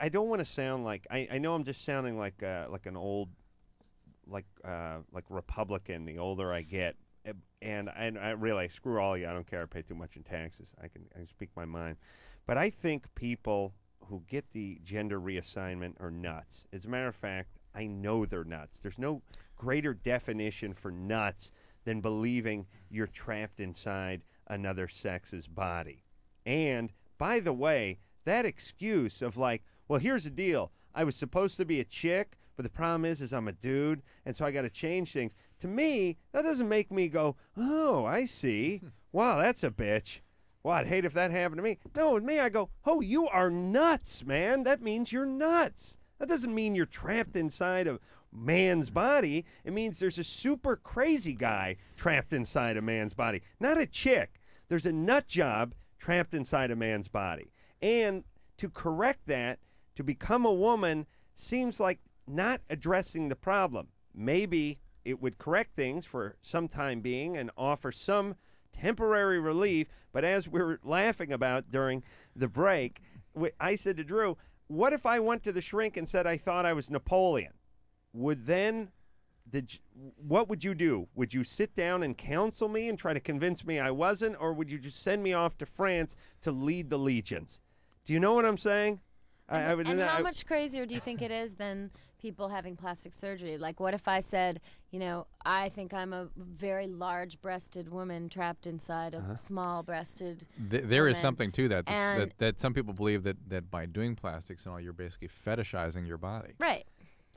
I don't want to sound like I know I'm just sounding like an old like Republican the older I get, and I really screw all you. I don't care. I pay too much in taxes. I can speak my mind, but I think people who get the gender reassignment are nuts. As a matter of fact, I know they're nuts. There's no greater definition for nuts than believing you're trapped inside another sex's body. And by the way, that excuse of like, well, here's the deal. I was supposed to be a chick, but the problem is I'm a dude, and so I got to change things. To me, that doesn't make me go, oh, I see. Wow, that's a bitch. Well, I'd hate if that happened to me. No, with me, I go, oh, you are nuts, man. That means you're nuts. That doesn't mean you're trapped inside a man's body. It means there's a super crazy guy trapped inside a man's body, not a chick. There's a nut job trapped inside a man's body. And to correct that, to become a woman, seems like not addressing the problem. Maybe it would correct things for some time being and offer some temporary relief, but as we were laughing about during the break, I said to Drew, what if I went to the shrink and said I thought I was Napoleon? What would you do? Would you sit down and counsel me and try to convince me I wasn't, or would you just send me off to France to lead the legions? Do you know what I'm saying? And how much crazier do you think it is than people having plastic surgery? Like, what if I said, I think I'm a very large-breasted woman trapped inside a small-breasted There is something to that. And That some people believe that by doing plastics and all, you're basically fetishizing your body. Right.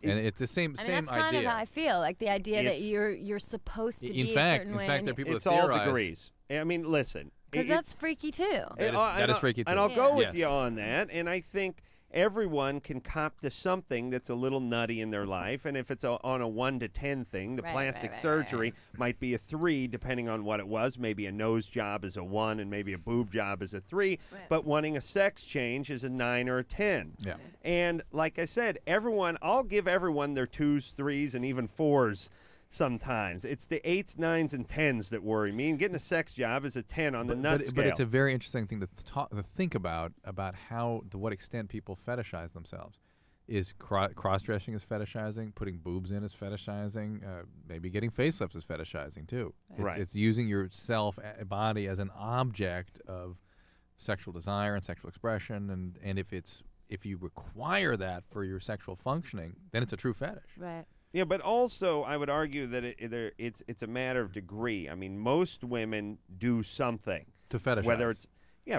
And it's the same that's idea. kind of how I feel. Like the idea that you're supposed to be a certain way. In fact, there are people it's that all theorize. degrees. I mean, listen. Because that's freaky too. That is freaky too. And I'll go with you on that. And I think everyone can cop to something that's a little nutty in their life, and if it's on a 1 to 10 thing, the plastic surgery might be a 3, depending on what it was. Maybe a nose job is a 1, and maybe a boob job is a 3. But wanting a sex change is a 9 or a 10. Yeah. And like I said, I'll give everyone their 2s, 3s, and even 4s. Sometimes it's the 8s, 9s, and 10s that worry me. And getting a sex job is a 10 on the nut scale. But it's a very interesting thing to think about how, to what extent people fetishize themselves. Is cross-dressing is fetishizing, putting boobs in is fetishizing, maybe getting facelifts is fetishizing too. It's using your body as an object of sexual desire and sexual expression, and if you require that for your sexual functioning, then it's a true fetish. Right. Yeah, but also I would argue that it's a matter of degree. I mean, most women do something to fetishize. Whether it's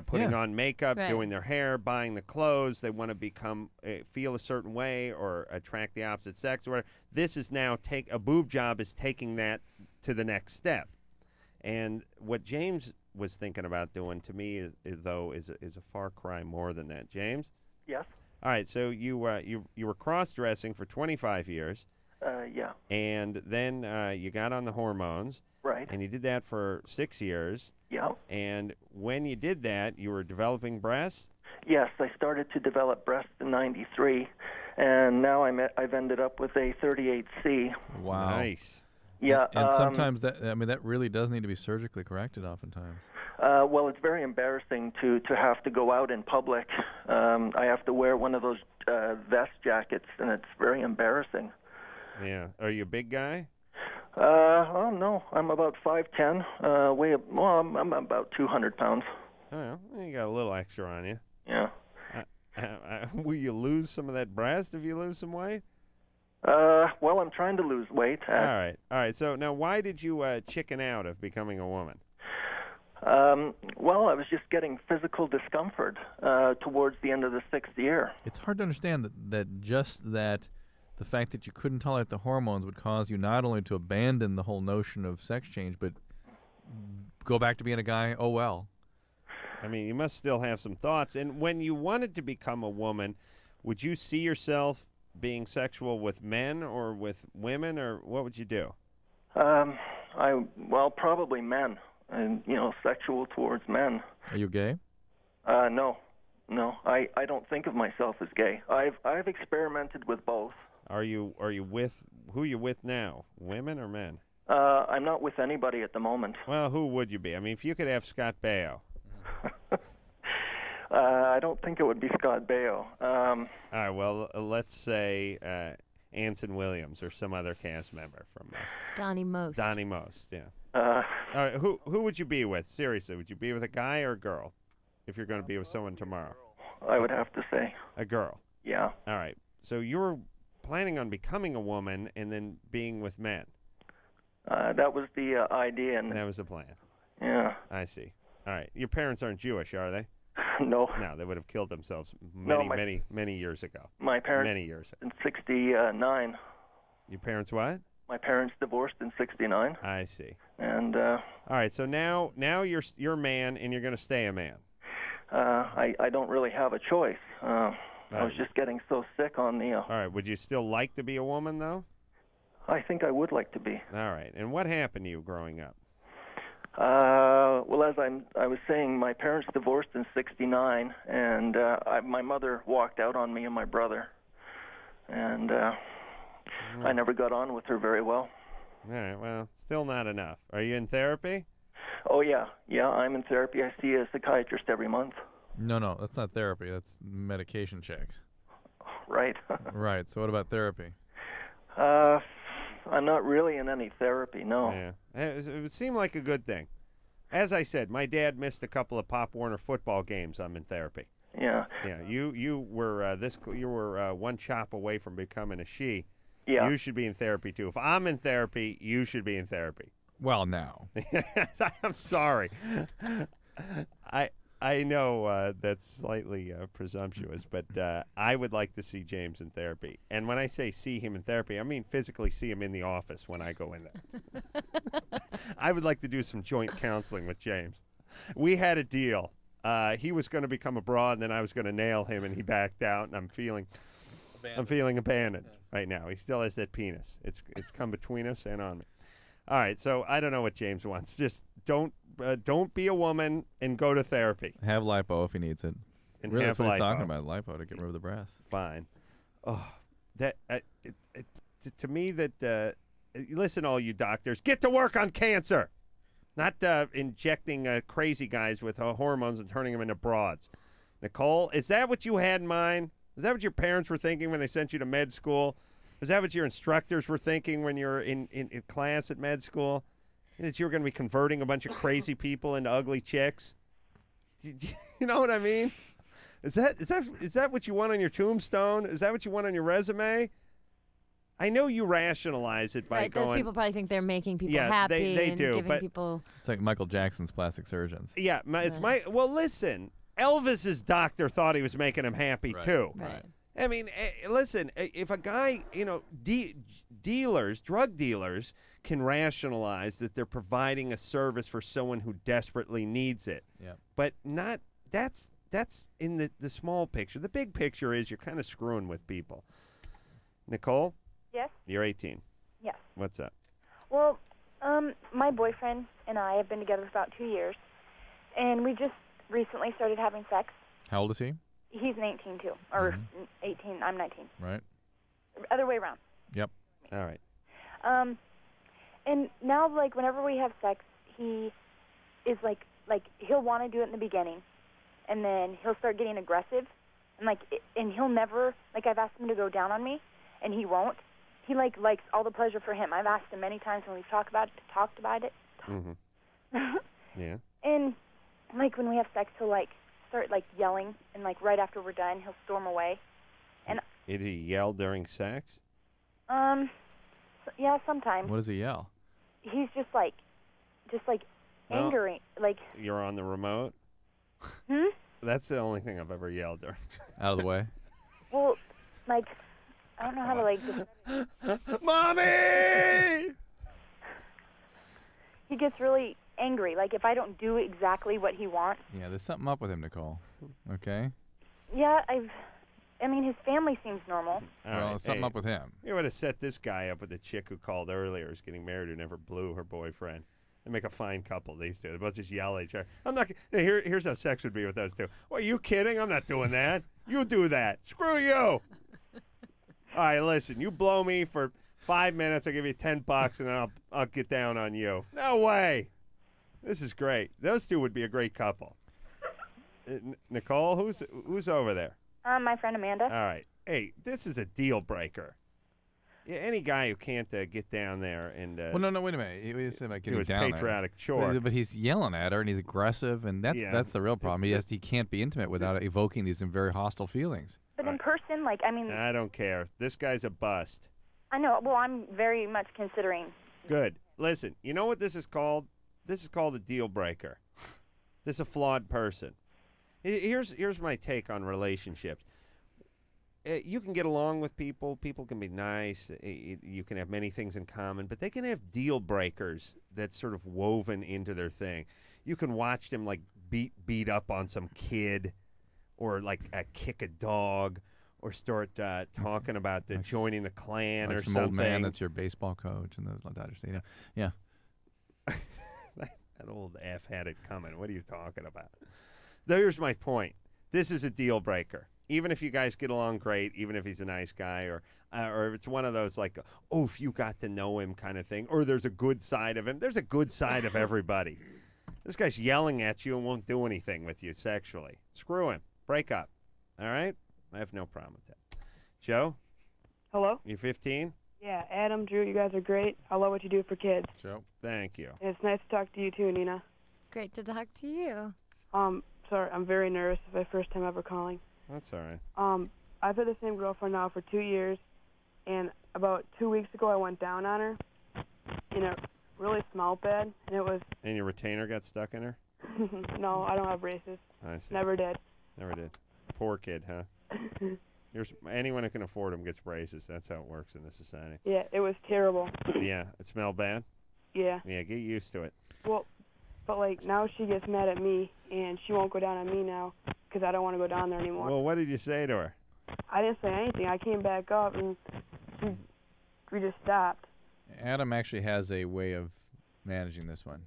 putting on makeup, doing their hair, buying the clothes, they want to feel a certain way or attract the opposite sex or whatever. This is now a boob job is taking that to the next step. And what James was thinking about doing, to me, is a far cry more than that. James? Yes. All right, so you were cross-dressing for 25 years. Yeah. And then you got on the hormones. Right. And you did that for 6 years. Yeah. And when you did that, you were developing breasts? Yes, I started to develop breasts in '93, and now I've ended up with a 38C. Wow. Nice. Yeah. And sometimes that really does need to be surgically corrected oftentimes. Well, it's very embarrassing to have to go out in public. I have to wear one of those vest jackets, and it's very embarrassing. Yeah. Are you a big guy? Oh, no. I'm about 5'10". I'm about 200 pounds. Oh, well, you got a little extra on you. Yeah. Will you lose some of that breast if you lose some weight? Well, I'm trying to lose weight. All right. So now, why did you chicken out of becoming a woman? Well, I was just getting physical discomfort towards the end of the 6th year. It's hard to understand that the fact that you couldn't tolerate the hormones would cause you not only to abandon the whole notion of sex change, but go back to being a guy. Oh, well. I mean, you must still have some thoughts. And when you wanted to become a woman, would you see yourself being sexual with men or with women, or what would you do? Well, probably men, and sexual towards men. Are you gay? No, I don't think of myself as gay. I've experimented with both. Who are you with now? Women or men? I'm not with anybody at the moment. Well, who would you be? I mean, if you could have Scott Baio. I don't think it would be Scott Baio. All right, well, let's say Anson Williams or some other cast member from Donnie Most. Donnie Most, yeah. All right, who would you be with? Seriously, would you be with a guy or a girl if you're going to be with someone tomorrow? I would have to say. A girl? Yeah. All right, so you were planning on becoming a woman and then being with men? That was the idea. That was the plan? Yeah. I see. All right, your parents aren't Jewish, are they? No. No, they would have killed themselves many years ago. My parents. Many years ago. In '69. Your parents what? My parents divorced in '69. I see. And all right, so now you're a man and you're going to stay a man. I don't really have a choice. I was just getting so sick on the. All right, would you still like to be a woman though? I think I would like to be. All right, and what happened to you growing up? Well, as I was saying, my parents divorced in '69, and my mother walked out on me and my brother, and I never got on with her very well. All right, well, still not enough. Are you in therapy? Oh, yeah, I'm in therapy. I see a psychiatrist every month. No, that's not therapy. That's medication checks. Right. Right, so what about therapy? I'm not really in any therapy, no. Yeah, it would seem like a good thing. As I said, my dad missed a couple of Pop Warner football games. I'm in therapy. Yeah. Yeah, you were one chop away from becoming a she. Yeah. You should be in therapy too. If I'm in therapy, you should be in therapy. Well, now. I'm sorry. I know that's slightly presumptuous, but I would like to see James in therapy. And when I say see him in therapy, I mean physically see him in the office when I go in there. I would like to do some joint counseling with James. We had a deal. he was going to become a broad, and then I was going to nail him, and he backed out, and I'm feeling abandoned right now. He still has that penis. It's come between us and on me. All right, so I don't know what James wants. Just don't be a woman and go to therapy. Have lipo if he needs it. And really, have that's what he's lipo. talking about, lipo, to get rid of the breast. Fine. Oh, that to me that listen, all you doctors, get to work on cancer, not injecting crazy guys with hormones and turning them into broads. Nicole, is that what you had in mind? Is that what your parents were thinking when they sent you to med school? Is that what your instructors were thinking when you were in class at med school? That you were going to be converting a bunch of crazy people into ugly chicks? You know what I mean? Is that what you want on your tombstone? Is that what you want on your resume? I know you rationalize it by going. Those people probably think they're making people Yeah, happy they and do, giving but- people. It's like Michael Jackson's plastic surgeons. Yeah, well, listen, Elvis's doctor thought he was making him happy too. Right. I mean, listen, if a guy, drug dealers can rationalize that they're providing a service for someone who desperately needs it. Yeah. But that's in the small picture. The big picture is you're kind of screwing with people. Nicole? Yes? You're 18. Yes. What's up? Well, my boyfriend and I have been together for about 2 years, and we just recently started having sex. How old is he? He's 18 too, or 18. I'm 19. Right. Other way around. Yep. All right. And now, like, whenever we have sex, he is like he'll want to do it in the beginning, and then he'll start getting aggressive, and he'll never, I've asked him to go down on me, and he won't. He likes all the pleasure for him. I've asked him many times when we've talked about it. Mm-hmm. Yeah. And when we have sex, he'll start yelling, and right after we're done, he'll storm away. And Did he yell during sex? yeah, sometimes. What does he yell? He's just Well, angry, You're on the remote? Hmm? That's the only thing I've ever yelled during. Out of the way. Well, I don't know how to Mommy! He gets really angry. If I don't do exactly what he wants. Yeah, there's something up with him, Nicole. Okay? Yeah, his family seems normal. Well, there's something up with him. You would have set this guy up with the chick who called earlier, who's getting married, who never blew her boyfriend. They make a fine couple, these two. They both just yell at each other. I'm not. Here's how sex would be with those two. Well, are you kidding? I'm not doing that. You do that. Screw you. All right, listen. You blow me for 5 minutes. I'll give you $10, and then I'll get down on you. No way. This is great. Those two would be a great couple. Nicole, who's over there? My friend Amanda. All right. Hey, this is a deal breaker. Yeah, any guy who can't get down there and Well, no, wait a minute. He was about getting his down patriotic there. chore. But he's yelling at her, and he's aggressive, and that's the real problem. He can't be intimate without evoking these very hostile feelings. But in person, I don't care. This guy's a bust. I know. Well, I'm very much considering. Good. Listen, you know what this is called? This is called a deal breaker. This is a flawed person. Here's my take on relationships. You can get along with people. People can be nice. You can have many things in common, but they can have deal breakers that's sort of woven into their thing. You can watch them beat up on some kid, or kick a dog, or start talking about joining the Klan or some something. old man that's your baseball coach in the Dodger Stadium. Yeah. That old F-headed comment. What are you talking about? Here's my point. This is a deal breaker. Even if you guys get along great, even if he's a nice guy, or if it's one of those if you got to know him kind of thing, or there's a good side of him. There's a good side of everybody. This guy's yelling at you and won't do anything with you sexually. Screw him. Break up. All right? I have no problem with that. Joe? Hello? You 15? Yeah, Adam, Drew, you guys are great. I love what you do for kids. Joe? Thank you. And it's nice to talk to you too, Nina. Great to talk to you. Sorry, I'm very nervous. It's my first time ever calling. That's all right. I've had the same girlfriend now for 2 years, and about 2 weeks ago I went down on her, and it really smelled bad, and it was... And your retainer got stuck in her? No, I don't have braces. I see. Never did. Never did. Poor kid, huh? Anyone who can afford them gets braces. That's how it works in this society. Yeah, it was terrible. Yeah, it smelled bad? Yeah. Yeah, get used to it. Well, But, like, now she gets mad at me, and she won't go down on me now because I don't want to go down there anymore. Well, what did you say to her? I didn't say anything. I came back up, and we just stopped. Adam actually has a way of managing this one,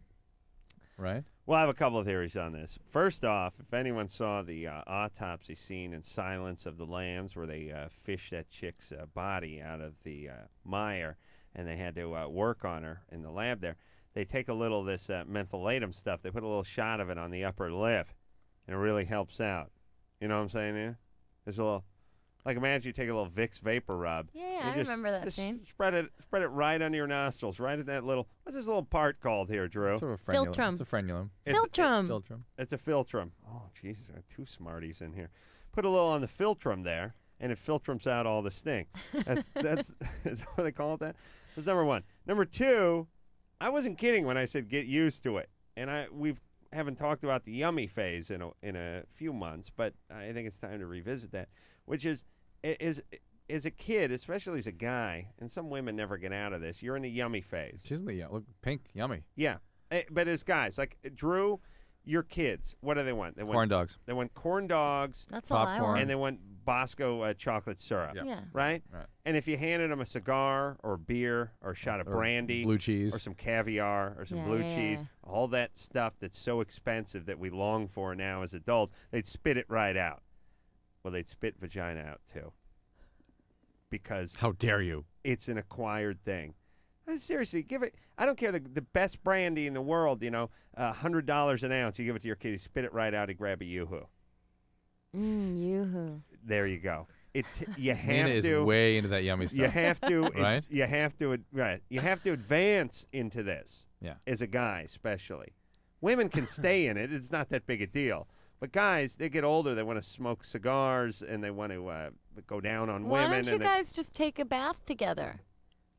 right? Well, I have a couple of theories on this. First off, if anyone saw the autopsy scene in Silence of the Lambs where they fished that chick's body out of the mire and they had to work on her in the lab there, they take a little of this mentholatum stuff. They put a little shot of it on the upper lip, and it really helps out. You know what I'm saying here? There's a little, like imagine you take a little Vicks Vapor Rub. Yeah, I remember that scene. Spread it right under your nostrils, right at that little, what's this little part called here, Drew? Sort of a frenulum. Philtrum. It's a frenulum. Philtrum. It's a philtrum. Oh, Jesus, I got two Smarties in here. Put a little on the philtrum there, and it filtrums out all the stink. That's is what they call it that? That's number one. Number two, I wasn't kidding when I said get used to it. And we haven't talked about the yummy phase in a few months, but I think it's time to revisit that, which is as a kid, especially as a guy, and some women never get out of this, you're in the yummy phase. She's in the look pink, yummy. Yeah. But as guys, like Drew, your kids, what do they want? They want corn dogs. They want corn dogs. That's all I want. And they want Bosco chocolate syrup. Yep. Yeah. Right? Right. And if you handed them a cigar or beer or a shot of Or brandy. blue cheese. Or some caviar or some Yeah, blue yeah, cheese, yeah. all that stuff that's so expensive that we long for now as adults, they'd spit it right out. Well, they'd spit vagina out too. Because how dare you? It's an acquired thing. Seriously, give it. I don't care the best brandy in the world. You know, $100 an ounce. You give it to your kid, he spit it right out. He grab a yoo-hoo. Yoo-hoo. There you go. You have Nina is to. way into that yummy stuff. You have to. Right? You have to. Right. You have to advance into this. Yeah. As a guy, especially, women can stay in it. It's not that big a deal. But guys, they get older. They want to smoke cigars and they want to go down on Why women. don't you guys just take a bath together?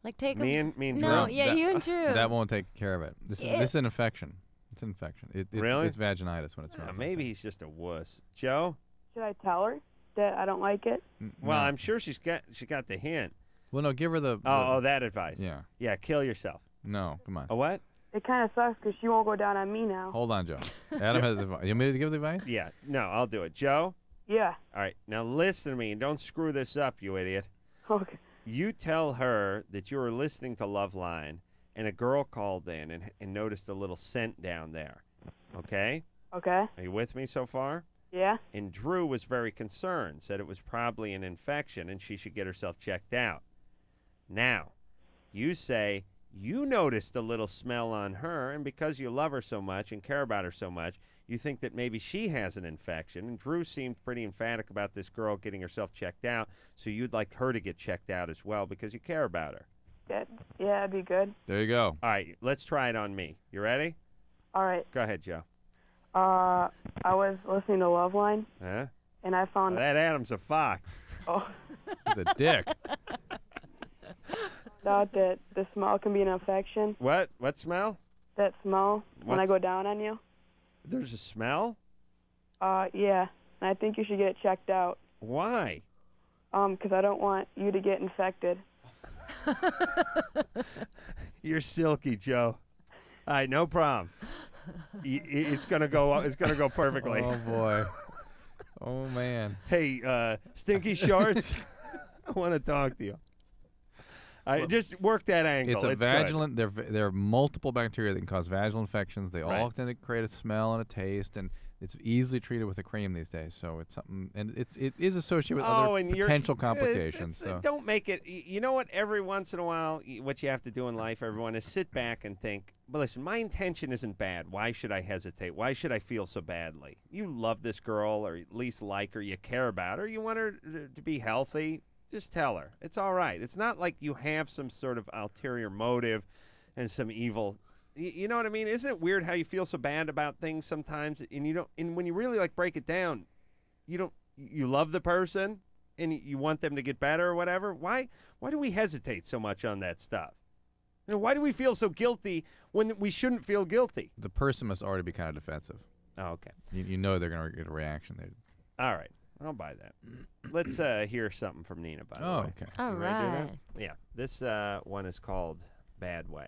Like take Me a and no, Drew? yeah, you and Drew. That won't take care of it. This is an infection. It's an infection. Really? It's vaginitis when it's smells. Maybe he's just a wuss. Joe? Should I tell her that I don't like it? Well, I'm sure she got the hint. Well, no, give her the. That advice. Yeah. Yeah, kill yourself. No, come on. A what? It kind of sucks because she won't go down on me now. Hold on, Joe. Adam has advice. You want me to give the advice? Yeah. No, I'll do it. Joe? Yeah. All right. Now listen to me and don't screw this up, you idiot. Okay. You tell her that you were listening to LoveLine and a girl called in and noticed a little scent down there. Okay? Okay. Are you with me so far? Yeah. And Drew was very concerned, said it was probably an infection and she should get herself checked out. Now, you say you noticed a little smell on her, and because you love her so much and care about her so much, you think that maybe she has an infection. And Drew seemed pretty emphatic about this girl getting herself checked out, so you'd like her to get checked out as well because you care about her. Yeah, that'd be good. There you go. All right, let's try it on me. You ready? All right. Go ahead, Joe. I was listening to LoveLine, Huh? and I found That Adam's a fox. Oh. He's a dick. out that the smell can be an infection. What? What smell? That smell when I What's- go down on you. There's a smell? Yeah, and I think you should get it checked out. Why? 'Cause I don't want you to get infected. You're silky, Joe. All right, no problem. It's gonna go. It's gonna go perfectly. Oh boy. Oh man. Hey, Stinky Shorts. I want to talk to you. All right, just work that angle. It's a good. vaginal. There are multiple bacteria that can cause vaginal infections. They all Right. tend to create a smell and a taste, and it's easily treated with a cream these days. So it's something, and it is associated with other and potential complications. It's, so don't make it. You know what? Every once in a while, what you have to do in life, everyone, is sit back and think. But listen, my intention isn't bad. Why should I hesitate? Why should I feel so badly? You love this girl, or at least like her. You care about her. You want her to be healthy. Just tell her. It's all right. It's not like you have some sort of ulterior motive and some evil. You know what I mean? Isn't it weird how you feel so bad about things sometimes, and you don't? And when you really break it down, you don't. You love the person, and you want them to get better or whatever. Why do we hesitate so much on that stuff? You know, why do we feel so guilty when we shouldn't feel guilty? the person must already be kind of defensive. Oh, okay. You know they're going to get a reaction. All right. I'll buy that. Let's hear something from Nina, by the way. Okay. All You ready to do that? right. Yeah. This one is called Bad Way.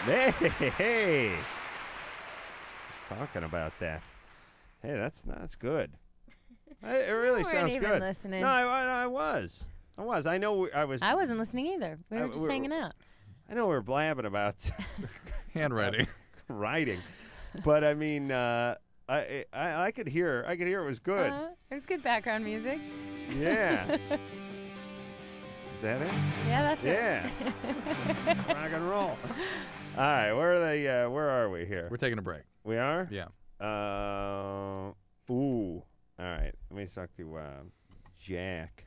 Hey. Just talking about that. Hey, that's good. It really You sounds weren't even good. listening. No, I was. I know I was. I wasn't listening either. We were just hanging out. I know we were blabbing about handwriting, writing, but I mean, I could hear. I could hear it was good. It was good background music. Yeah. Is that it? Yeah, that's it. It's rock and roll. All right, where are we here? We're taking a break. We are? Yeah. Ooh. All right. Let me talk to Jack.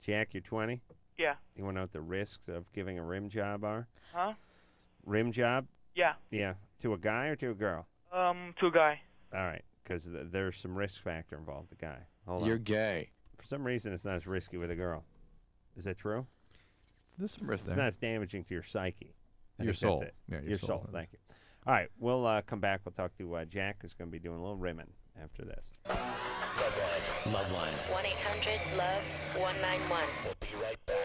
Jack, you're 20? Yeah. You want to know what the risks of giving a rim job are? Huh? Rim job? Yeah. Yeah. To a guy or to a girl? To a guy. All right. Because there's some risk factor involved, the guy. Hold on. You're gay. For some reason, it's not as risky with a girl. Is that true? There's some risk It's there. not as damaging to your psyche. I Your think soul. That's it. Yeah, your soul. Thank you. All right. We'll come back. We'll talk to Jack, who's going to be doing a little rimming after this. LoveLine. 1-800-LOVE-191. We'll be right back.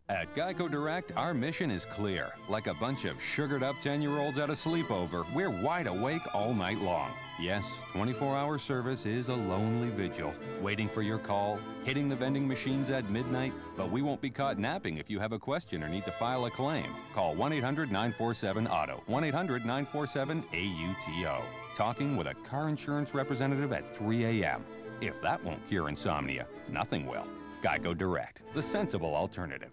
At Geico Direct, our mission is clear. Like a bunch of sugared-up 10-year-olds at a sleepover, we're wide awake all night long. Yes, 24-hour service is a lonely vigil, waiting for your call, hitting the vending machines at midnight, but we won't be caught napping if you have a question or need to file a claim. Call 1-800-947-AUTO, 1-800-947-AUTO. Talking with a car insurance representative at 3 a.m. If that won't cure insomnia, nothing will. Geico Direct, the sensible alternative.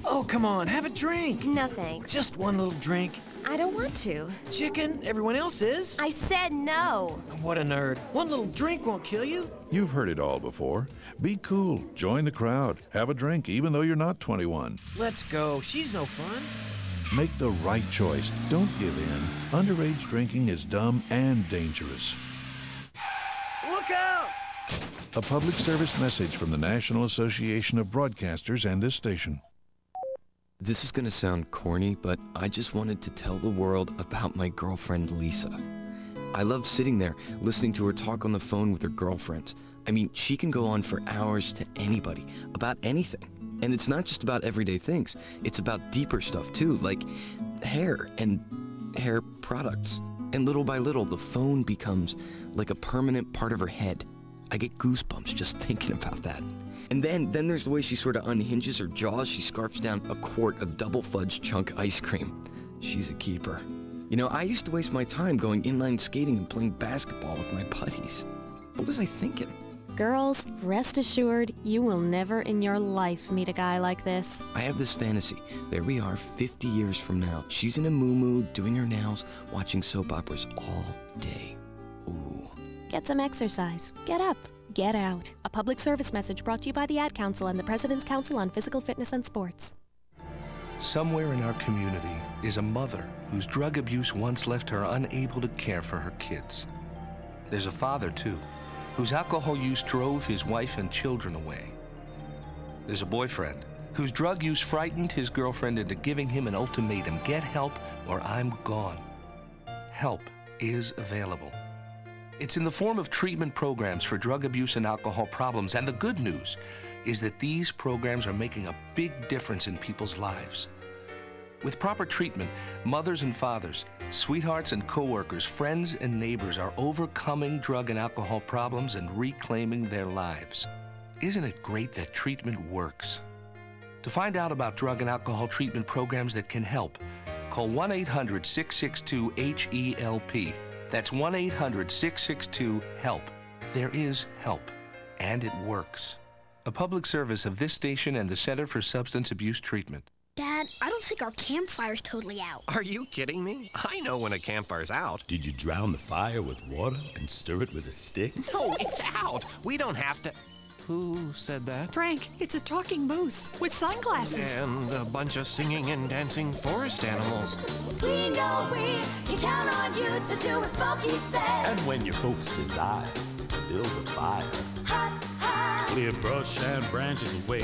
Oh, come on, have a drink. No thanks. Just one little drink. I don't want to. Chicken, everyone else is. I said no. What a nerd. One little drink won't kill you. You've heard it all before. Be cool. Join the crowd. Have a drink even though you're not 21. Let's go. She's no fun. Make the right choice. Don't give in. Underage drinking is dumb and dangerous. Look out! A public service message from the National Association of Broadcasters and this station. This is gonna sound corny, but I just wanted to tell the world about my girlfriend, Lisa. I love sitting there, listening to her talk on the phone with her girlfriends. I mean, she can go on for hours to anybody, about anything. And it's not just about everyday things, it's about deeper stuff too, like hair and hair products. And little by little, the phone becomes like a permanent part of her head. I get goosebumps just thinking about that. And then there's the way she sort of unhinges her jaws. She scarfs down a quart of double fudge chunk ice cream. She's a keeper. You know, I used to waste my time going inline skating and playing basketball with my buddies. What was I thinking? Girls, rest assured, you will never in your life meet a guy like this. I have this fantasy. There we are, 50 years from now. She's in a moo-moo, doing her nails, watching soap operas all day. Ooh. Get some exercise. Get up. Get out. A public service message brought to you by the Ad Council and the President's Council on Physical Fitness and Sports. Somewhere in our community is a mother whose drug abuse once left her unable to care for her kids. There's a father, too, whose alcohol use drove his wife and children away. There's a boyfriend whose drug use frightened his girlfriend into giving him an ultimatum: get help or I'm gone. Help is available. It's in the form of treatment programs for drug abuse and alcohol problems, and the good news is that these programs are making a big difference in people's lives. With proper treatment, mothers and fathers, sweethearts and coworkers, friends and neighbors are overcoming drug and alcohol problems and reclaiming their lives. Isn't it great that treatment works? To find out about drug and alcohol treatment programs that can help, call 1-800-662-HELP. That's 1-800-662-HELP. There is help, and it works. A public service of this station and the Center for Substance Abuse Treatment. Dad, I don't think our campfire's totally out. Are you kidding me? I know when a campfire's out. Did you drown the fire with water and stir it with a stick? No, it's out. We don't have to... Who said that? Frank, it's a talking moose with sunglasses. And a bunch of singing and dancing forest animals. We know we can count on you to do what Smokey says. And when your folks desire to build a fire, hot, hot. Clear brush and branches away.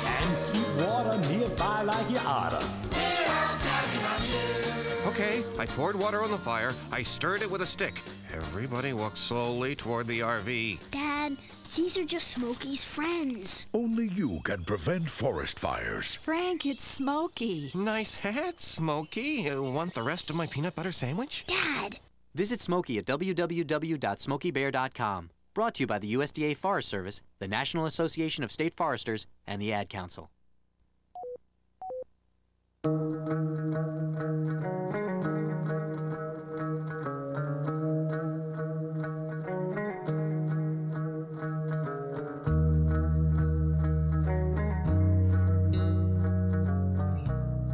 And keep water nearby like you oughta. We're all counting on you. Okay, I poured water on the fire. I stirred it with a stick. Everybody walked slowly toward the RV. Dad, these are just Smokey's friends. Only you can prevent forest fires. Frank, it's Smokey. Nice hat, Smokey. Want the rest of my peanut butter sandwich? Dad! Visit Smokey at www.smokeybear.com. Brought to you by the USDA Forest Service, the National Association of State Foresters, and the Ad Council.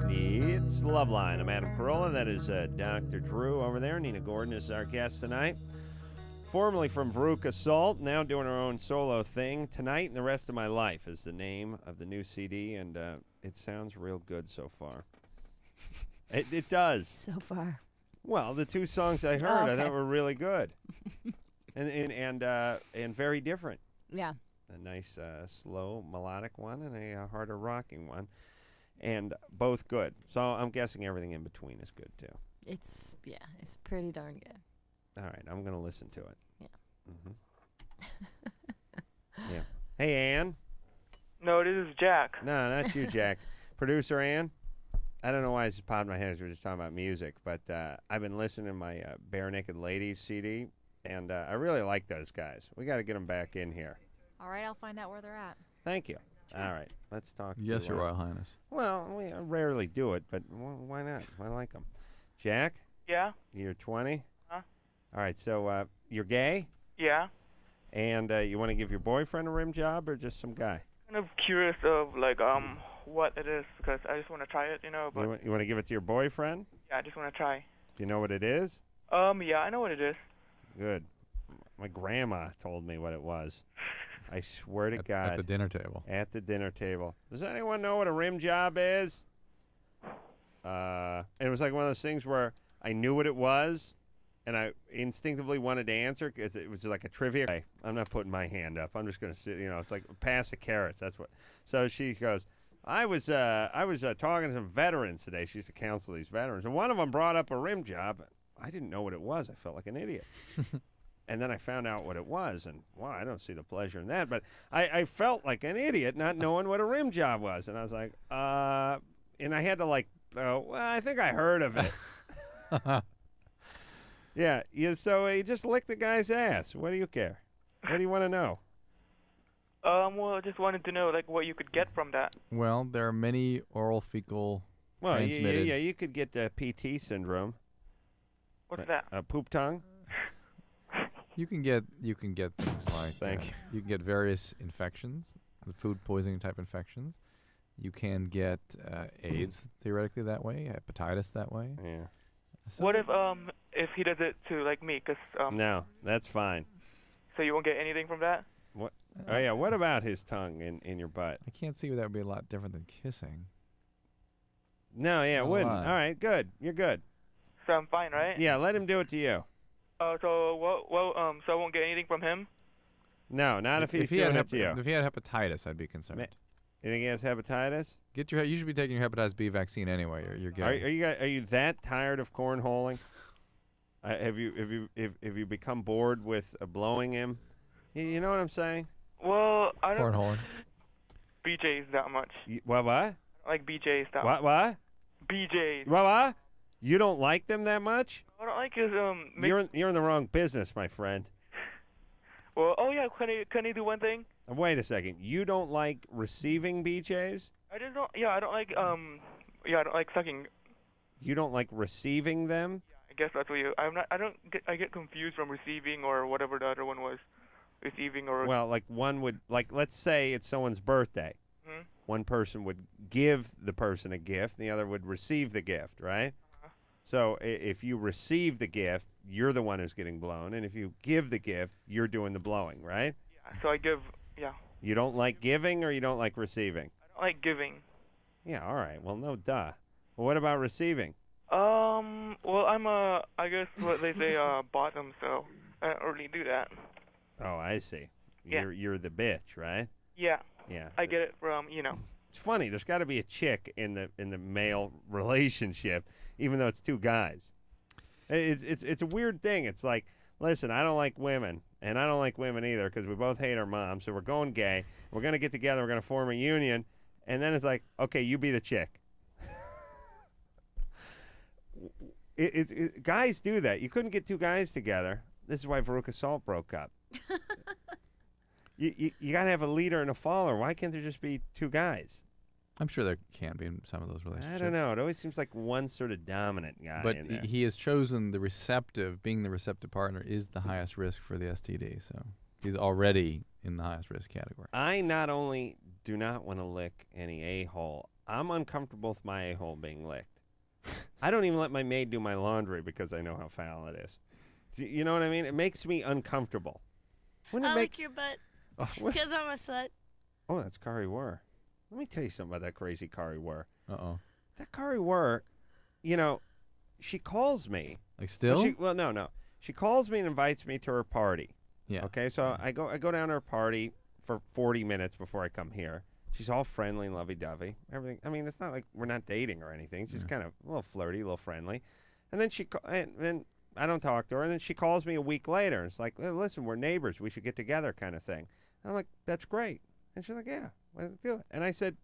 It's LoveLine. I'm Adam Carolla. That is Dr. Drew over there. Nina Gordon is our guest tonight. Formerly from Veruca Salt, now doing her own solo thing. Tonight and the Rest of My Life is the name of the new CD, and it sounds real good so far. It does. So far. Well, the two songs I heard, okay. I thought were really good, and very different. Yeah. A nice slow melodic one and a harder rocking one, and both good. So I'm guessing everything in between is good too. It's pretty darn good. All right, I'm gonna listen to it. Yeah. Yeah. Hey, Ann. No, this is Jack. No, not you, Jack. Producer Ann. I don't know why it just popped in my head as we were just talking about music, but I've been listening to my Bare Naked Ladies CD, and I really like those guys. We got to get them back in here. All right, I'll find out where they're at. Thank you. All right, let's talk. Yes, to, Your Royal Highness. Well, we rarely do it, but why not? I like them. Jack? Yeah? You're 20? Huh? All right, so you're gay? Yeah. And you want to give your boyfriend a rim job or just some guy? Kind of curious of, like, what it is, because I just want to try it, you know. But You want to give it to your boyfriend? yeah, I just want to try. Do you know what it is? Yeah, I know what it is. Good. My grandma told me what it was. I swear to God. At the dinner table. At the dinner table. Does anyone know what a rim job is? And it was like one of those things where I knew what it was, and I instinctively wanted to answer because it was like a trivia. Okay, I'm not putting my hand up. I'm just going to sit. You know, it's like pass the carrots. That's what. So she goes. I was talking to some veterans today. She used to counsel these veterans, and one of them brought up a rim job. I didn't know what it was. I felt like an idiot. And then I found out what it was, and wow, I don't see the pleasure in that. But I felt like an idiot not knowing what a rim job was, and I was like, and I had to like, well, I think I heard of it. Yeah. So he just licked the guy's ass. What do you care? What do you want to know? Well, I just wanted to know, like, what you could get from that. Well, there are many oral fecal Well, transmitted. yeah, you could get PT syndrome. What's that? Poop tongue. You can get things like you can get various infections, the food poisoning type infections. You can get AIDS theoretically that way, hepatitis that way. Yeah. So what if he does it to like me? Cause no, that's fine. So you won't get anything from that? What? Oh yeah. What about his tongue in your butt? I can't see where that would be a lot different than kissing. No, yeah, it Not a wouldn't. lot. All right, good. You're good. So I'm fine, right? Yeah, let him do it to you. So so I won't get anything from him? No, not if he's he doing had it to you. If he had hepatitis, I'd be concerned. You think he has hepatitis? You should be taking your hepatitis B vaccine anyway. You're getting. Are you that tired of cornholing? Have you become bored with blowing him? You know what I'm saying? Well, I don't cornholing. BJ's that much. What? I don't like BJ's that much. What? BJ's. What? You don't like them that much? I don't like his You're in the wrong business, my friend. Well, oh yeah, can he do one thing? Wait a second. You don't like receiving BJ's? I just don't. Yeah, I don't like I don't like sucking. You don't like receiving them? I guess that's what you. I get confused from receiving or whatever the other one was, receiving or. Well, like one would let's say it's someone's birthday. Hmm? One person would give the person a gift, and the other would receive the gift, right? So if you receive the gift, you're the one who's getting blown, and if you give the gift, you're doing the blowing, right? Yeah. So I give. Yeah. You don't like giving, or you don't like receiving? I don't like giving. Yeah. All right. Well, no duh. Well, what about receiving? Well, I'm I guess what they say bottom, so I don't really do that. Oh, I see. Yeah. You're the bitch, right? Yeah. Yeah. I get it from It's funny. There's got to be a chick in the male relationship, even though it's two guys. It's a weird thing. It's like, listen, I don't like women, and I don't like women either because we both hate our moms, so we're going gay. We're going to get together. We're going to form a union. And then it's like, okay, you be the chick. Guys do that. You couldn't get two guys together. This is why Veruca Salt broke up. You got to have a leader and a follower. Why can't there just be two guys? I'm sure there can be in some of those relationships. I don't know. It always seems like one sort of dominant guy But in there. he has chosen the receptive. Being the receptive partner is the highest risk for the STD. So he's already in the highest risk category. I not only do not want to lick any a-hole, I'm uncomfortable with my a-hole being licked. I don't even let my maid do my laundry because I know how foul it is. You know what I mean? It makes me uncomfortable. I lick your butt because I'm a slut. Oh, that's Kari Wurr. Let me tell you something about that crazy Kari Wurr. Uh-oh. That Kari Wurr, you know, she calls me. Like still? Well, no. She calls me and invites me to her party. Yeah. Okay, so I go down to her party for 40 minutes before I come here. She's all friendly and lovey-dovey. Everything. I mean, it's not like we're not dating or anything. She's kind of a little flirty, a little friendly. And then and I don't talk to her. And then she calls me a week later. It's like, well, listen, we're neighbors. We should get together kind of thing. And I'm like, that's great. And she's like, yeah, let's do it. And I said,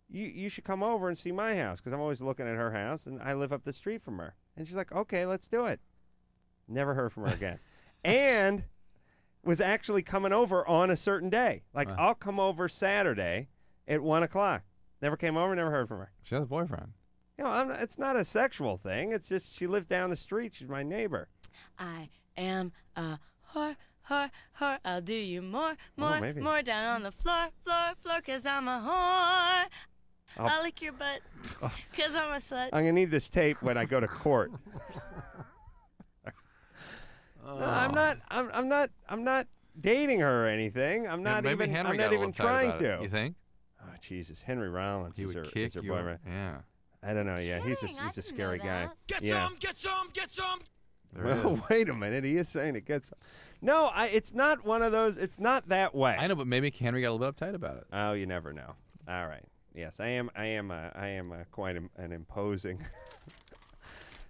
you should come over and see my house because I'm always looking at her house, and I live up the street from her. And she's like, okay, let's do it. Never heard from her again. And was actually coming over on a certain day. Like, I'll come over Saturday at 1 o'clock. Never came over, never heard from her. She has a boyfriend. You know, it's not a sexual thing. It's just she lives down the street. She's my neighbor. I am a whore. I'll do you more down on the floor, because I'm a whore. I'll lick your butt because I'm a slut. I'm going to need this tape when I go to court. No, I'm not dating her or anything. I'm not even trying to. You think? Oh, Jesus. Henry Rollins is her boyfriend. Yeah. I don't know. Yeah, he's a scary guy. Get some! Well, wait a minute. He is saying it gets some. No, it's not one of those. It's not that way. I know, but maybe Henry got a little uptight about it. Oh, you never know. All right. Yes, I am quite an imposing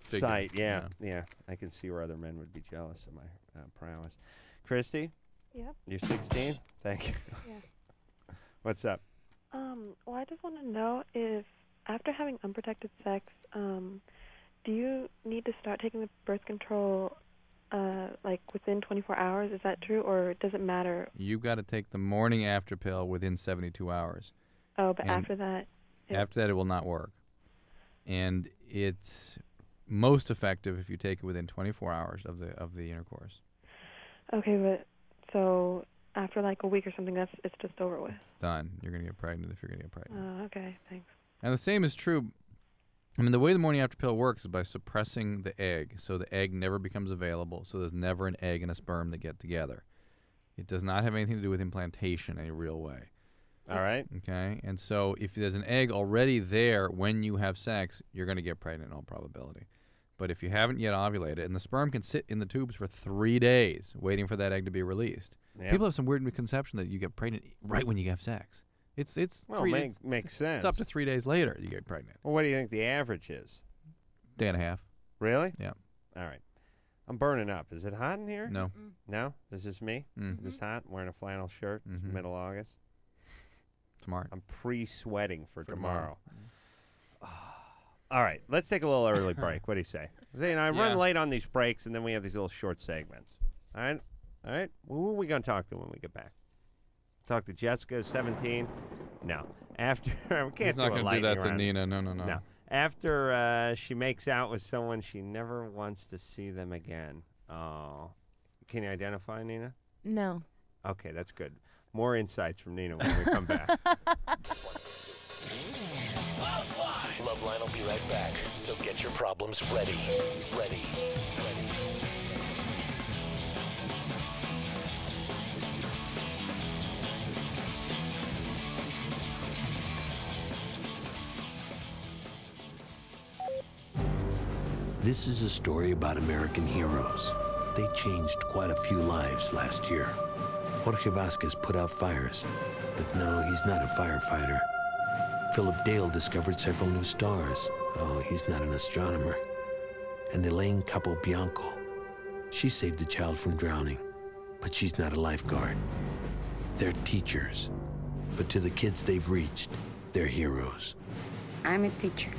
sight. Yeah. I can see where other men would be jealous of my prowess. Christy? Yep. You're 16? Thank you. Yeah. What's up? Well, I just want to know if after having unprotected sex, do you need to start taking the birth control like within 24 hours? Is that true, or does it matter? You've got to take the morning after pill within 72 hours. Oh, but after that? After that, it will not work. And it's most effective if you take it within 24 hours of the intercourse. Okay, but so after like a week or something, it's just over with. It's done. You're going to get pregnant if you're going to get pregnant. Okay, thanks. And the same is true. I mean, the way the morning after pill works is by suppressing the egg, so the egg never becomes available, so there's never an egg and a sperm that get together. It does not have anything to do with implantation in a real way. All right. Okay? And so if there's an egg already there when you have sex, you're going to get pregnant in all probability. But if you haven't yet ovulated, and the sperm can sit in the tubes for 3 days waiting for that egg to be released. Yep. People have some weird misconception that you get pregnant right when you have sex. It's well, 3 days. Makes sense. It's up to 3 days later you get pregnant. Well, what do you think the average is? Day and a half. Really? Yeah. All right. I'm burning up. Is it hot in here? No. Mm-mm. No? Is this me? Mm-hmm. Is this hot? Wearing a flannel shirt. It's middle August. Smart. I'm pre-sweating for tomorrow. All right. Let's take a little early break. What do you say? I run late on these breaks, and then we have these little short segments. All right? All right? Who are we going to talk to when we get back? Talk to Jessica, 17? No. After we can't He's not going to do that to Nina. No. After she makes out with someone she never wants to see them again. Oh. Can you identify, Nina? No. Okay, that's good. More insights from Nina when we come back. LoveLine will be right back, so get your problems ready. Ready. This is a story about American heroes. They changed quite a few lives last year. Jorge Vasquez put out fires, but no, he's not a firefighter. Philip Dale discovered several new stars. Oh, he's not an astronomer. And Elaine Capobianco. She saved a child from drowning, but she's not a lifeguard. They're teachers, but to the kids they've reached, they're heroes. I'm a teacher.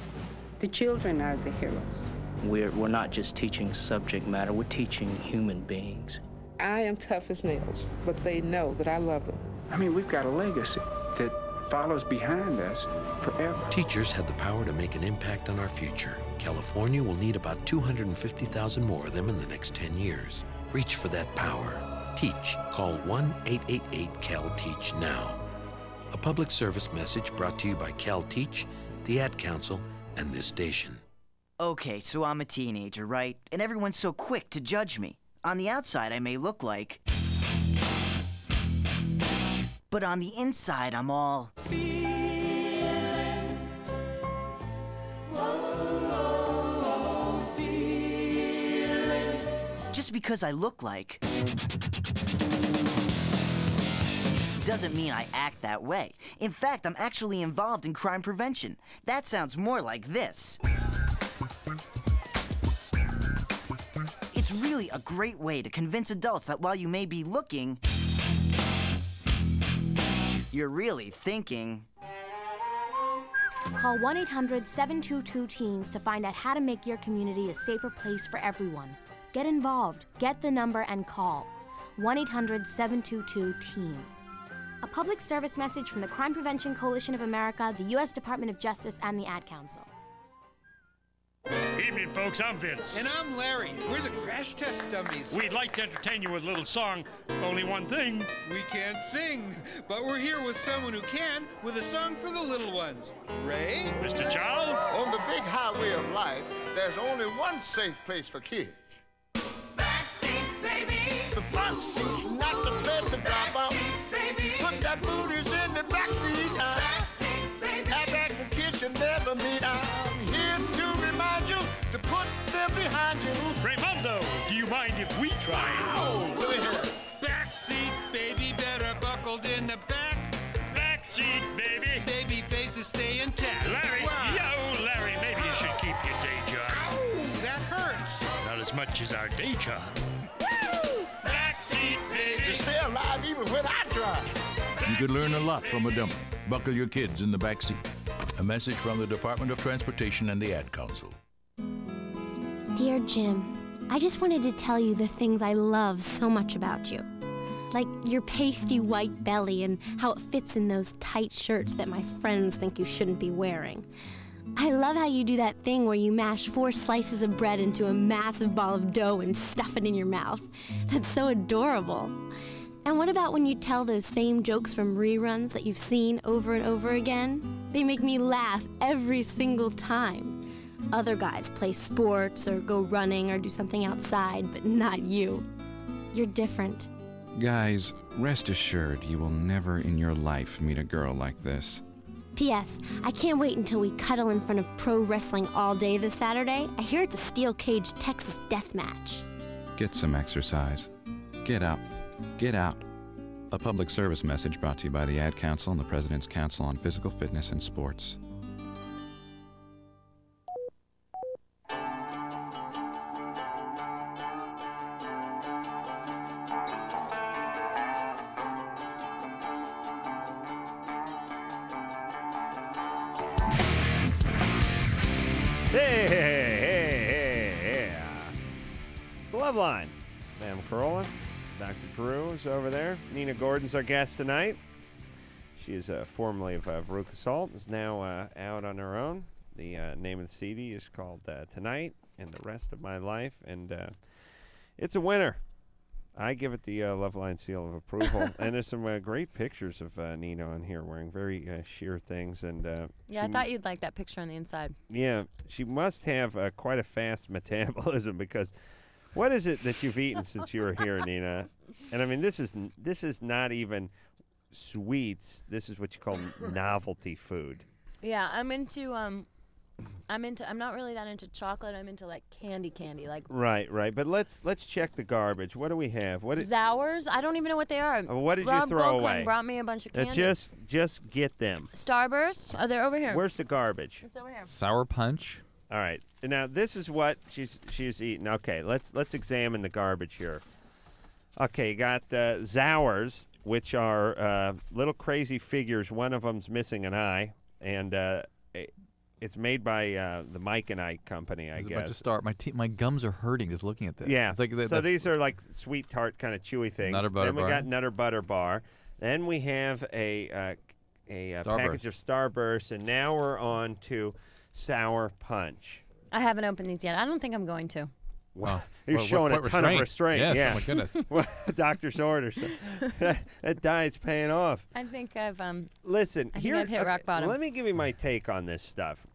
The children are the heroes. We're not just teaching subject matter, we're teaching human beings. I am tough as nails, but they know that I love them. I mean, we've got a legacy that follows behind us forever. Teachers have the power to make an impact on our future. California will need about 250,000 more of them in the next 10 years. Reach for that power. Teach. Call 1-888-CAL-TEACH now. A public service message brought to you by CalTeach, the Ad Council, and this station. Okay, so I'm a teenager, right? And everyone's so quick to judge me. On the outside, I may look like... but on the inside, I'm all... Just because I look like... doesn't mean I act that way. In fact, I'm actually involved in crime prevention. That sounds more like this. It's really a great way to convince adults that while you may be looking, you're really thinking. Call 1-800-722-TEENS to find out how to make your community a safer place for everyone. Get involved, get the number, and call 1-800-722-TEENS. A public service message from the Crime Prevention Coalition of America, the U.S. Department of Justice, and the Ad Council. Evening, folks. I'm Vince. And I'm Larry. We're the crash test dummies. We'd like to entertain you with a little song. Only one thing. We can't sing, but we're here with someone who can, with a song for the little ones. Ray? Mr. Charles? On the big highway of life, there's only one safe place for kids. Backseat, baby. The front seat's not the place to drop off. Put that booties in the backseat. Have bags for kids you never meet. I'm here to remind you to put them behind you. Raymundo, do you mind if we try? Oh, look at here. Backseat, baby, better buckled in the back. Backseat, baby. Baby faces stay intact. Larry, wow. Yo, Larry, maybe you should keep your day job. Ow, that hurts. Not as much as our day job. Backseat, baby. You stay alive even when I drive. You could learn a lot from a dummy. Buckle your kids in the back seat. A message from the Department of Transportation and the Ad Council. Dear Jim, I just wanted to tell you the things I love so much about you. Like your pasty white belly and how it fits in those tight shirts that my friends think you shouldn't be wearing. I love how you do that thing where you mash 4 slices of bread into a massive ball of dough and stuff it in your mouth. That's so adorable. And what about when you tell those same jokes from reruns that you've seen over and over again? They make me laugh every single time. Other guys play sports or go running or do something outside, but not you. You're different. Guys, rest assured you will never in your life meet a girl like this. P.S. I can't wait until we cuddle in front of pro wrestling all day this Saturday. I hear it's a steel cage Texas death match. Get some exercise. Get up. Get out. A public service message brought to you by the Ad Council and the President's Council on Physical Fitness and Sports. Hey. It's the LoveLine. Sam Carolla. Dr. Drew is over there. Nina Gordon's our guest tonight. She is formerly of Veruca Salt, is now out on her own. The name of the CD is called Tonight and the Rest of My Life, and it's a winner. I give it the LoveLine seal of approval. And there's some great pictures of Nina on here wearing very sheer things. And yeah, I thought you'd like that picture on the inside. Yeah, she must have quite a fast metabolism because... What is it that you've eaten since you were here, Nina? And I mean, this is not even sweets. This is what you call novelty food. Yeah, I'm into I'm not really that into chocolate. I'm into like candy, like Right. But let's check the garbage. What do we have? Sours. I don't even know what they are. What did Rob you throw Goldklang away? brought me a bunch of candy. Just get them. Starburst. Oh, they're over here. Where's the garbage? It's over here. Sour Punch. All right. Now this is what she's eating. Okay, let's examine the garbage here. Okay, you got Zours, which are little crazy figures. One of them's missing an eye, and it's made by the Mike and Ike company, I guess. About to start. My gums are hurting just looking at this. Yeah. It's like so these are like sweet tart kind of chewy things. Nutter Butter Then we Bar. got Nutter Butter Bar. Then we have a package of Starburst, and now we're on to Sour Punch. I haven't opened these yet. I don't think I'm going to. Wow. You're showing a ton of restraint. Yes, yeah. oh my goodness. Well, doctor's orders. That diet's paying off. I think I've Listen, I think I've hit rock bottom. Let me give you my take on this stuff.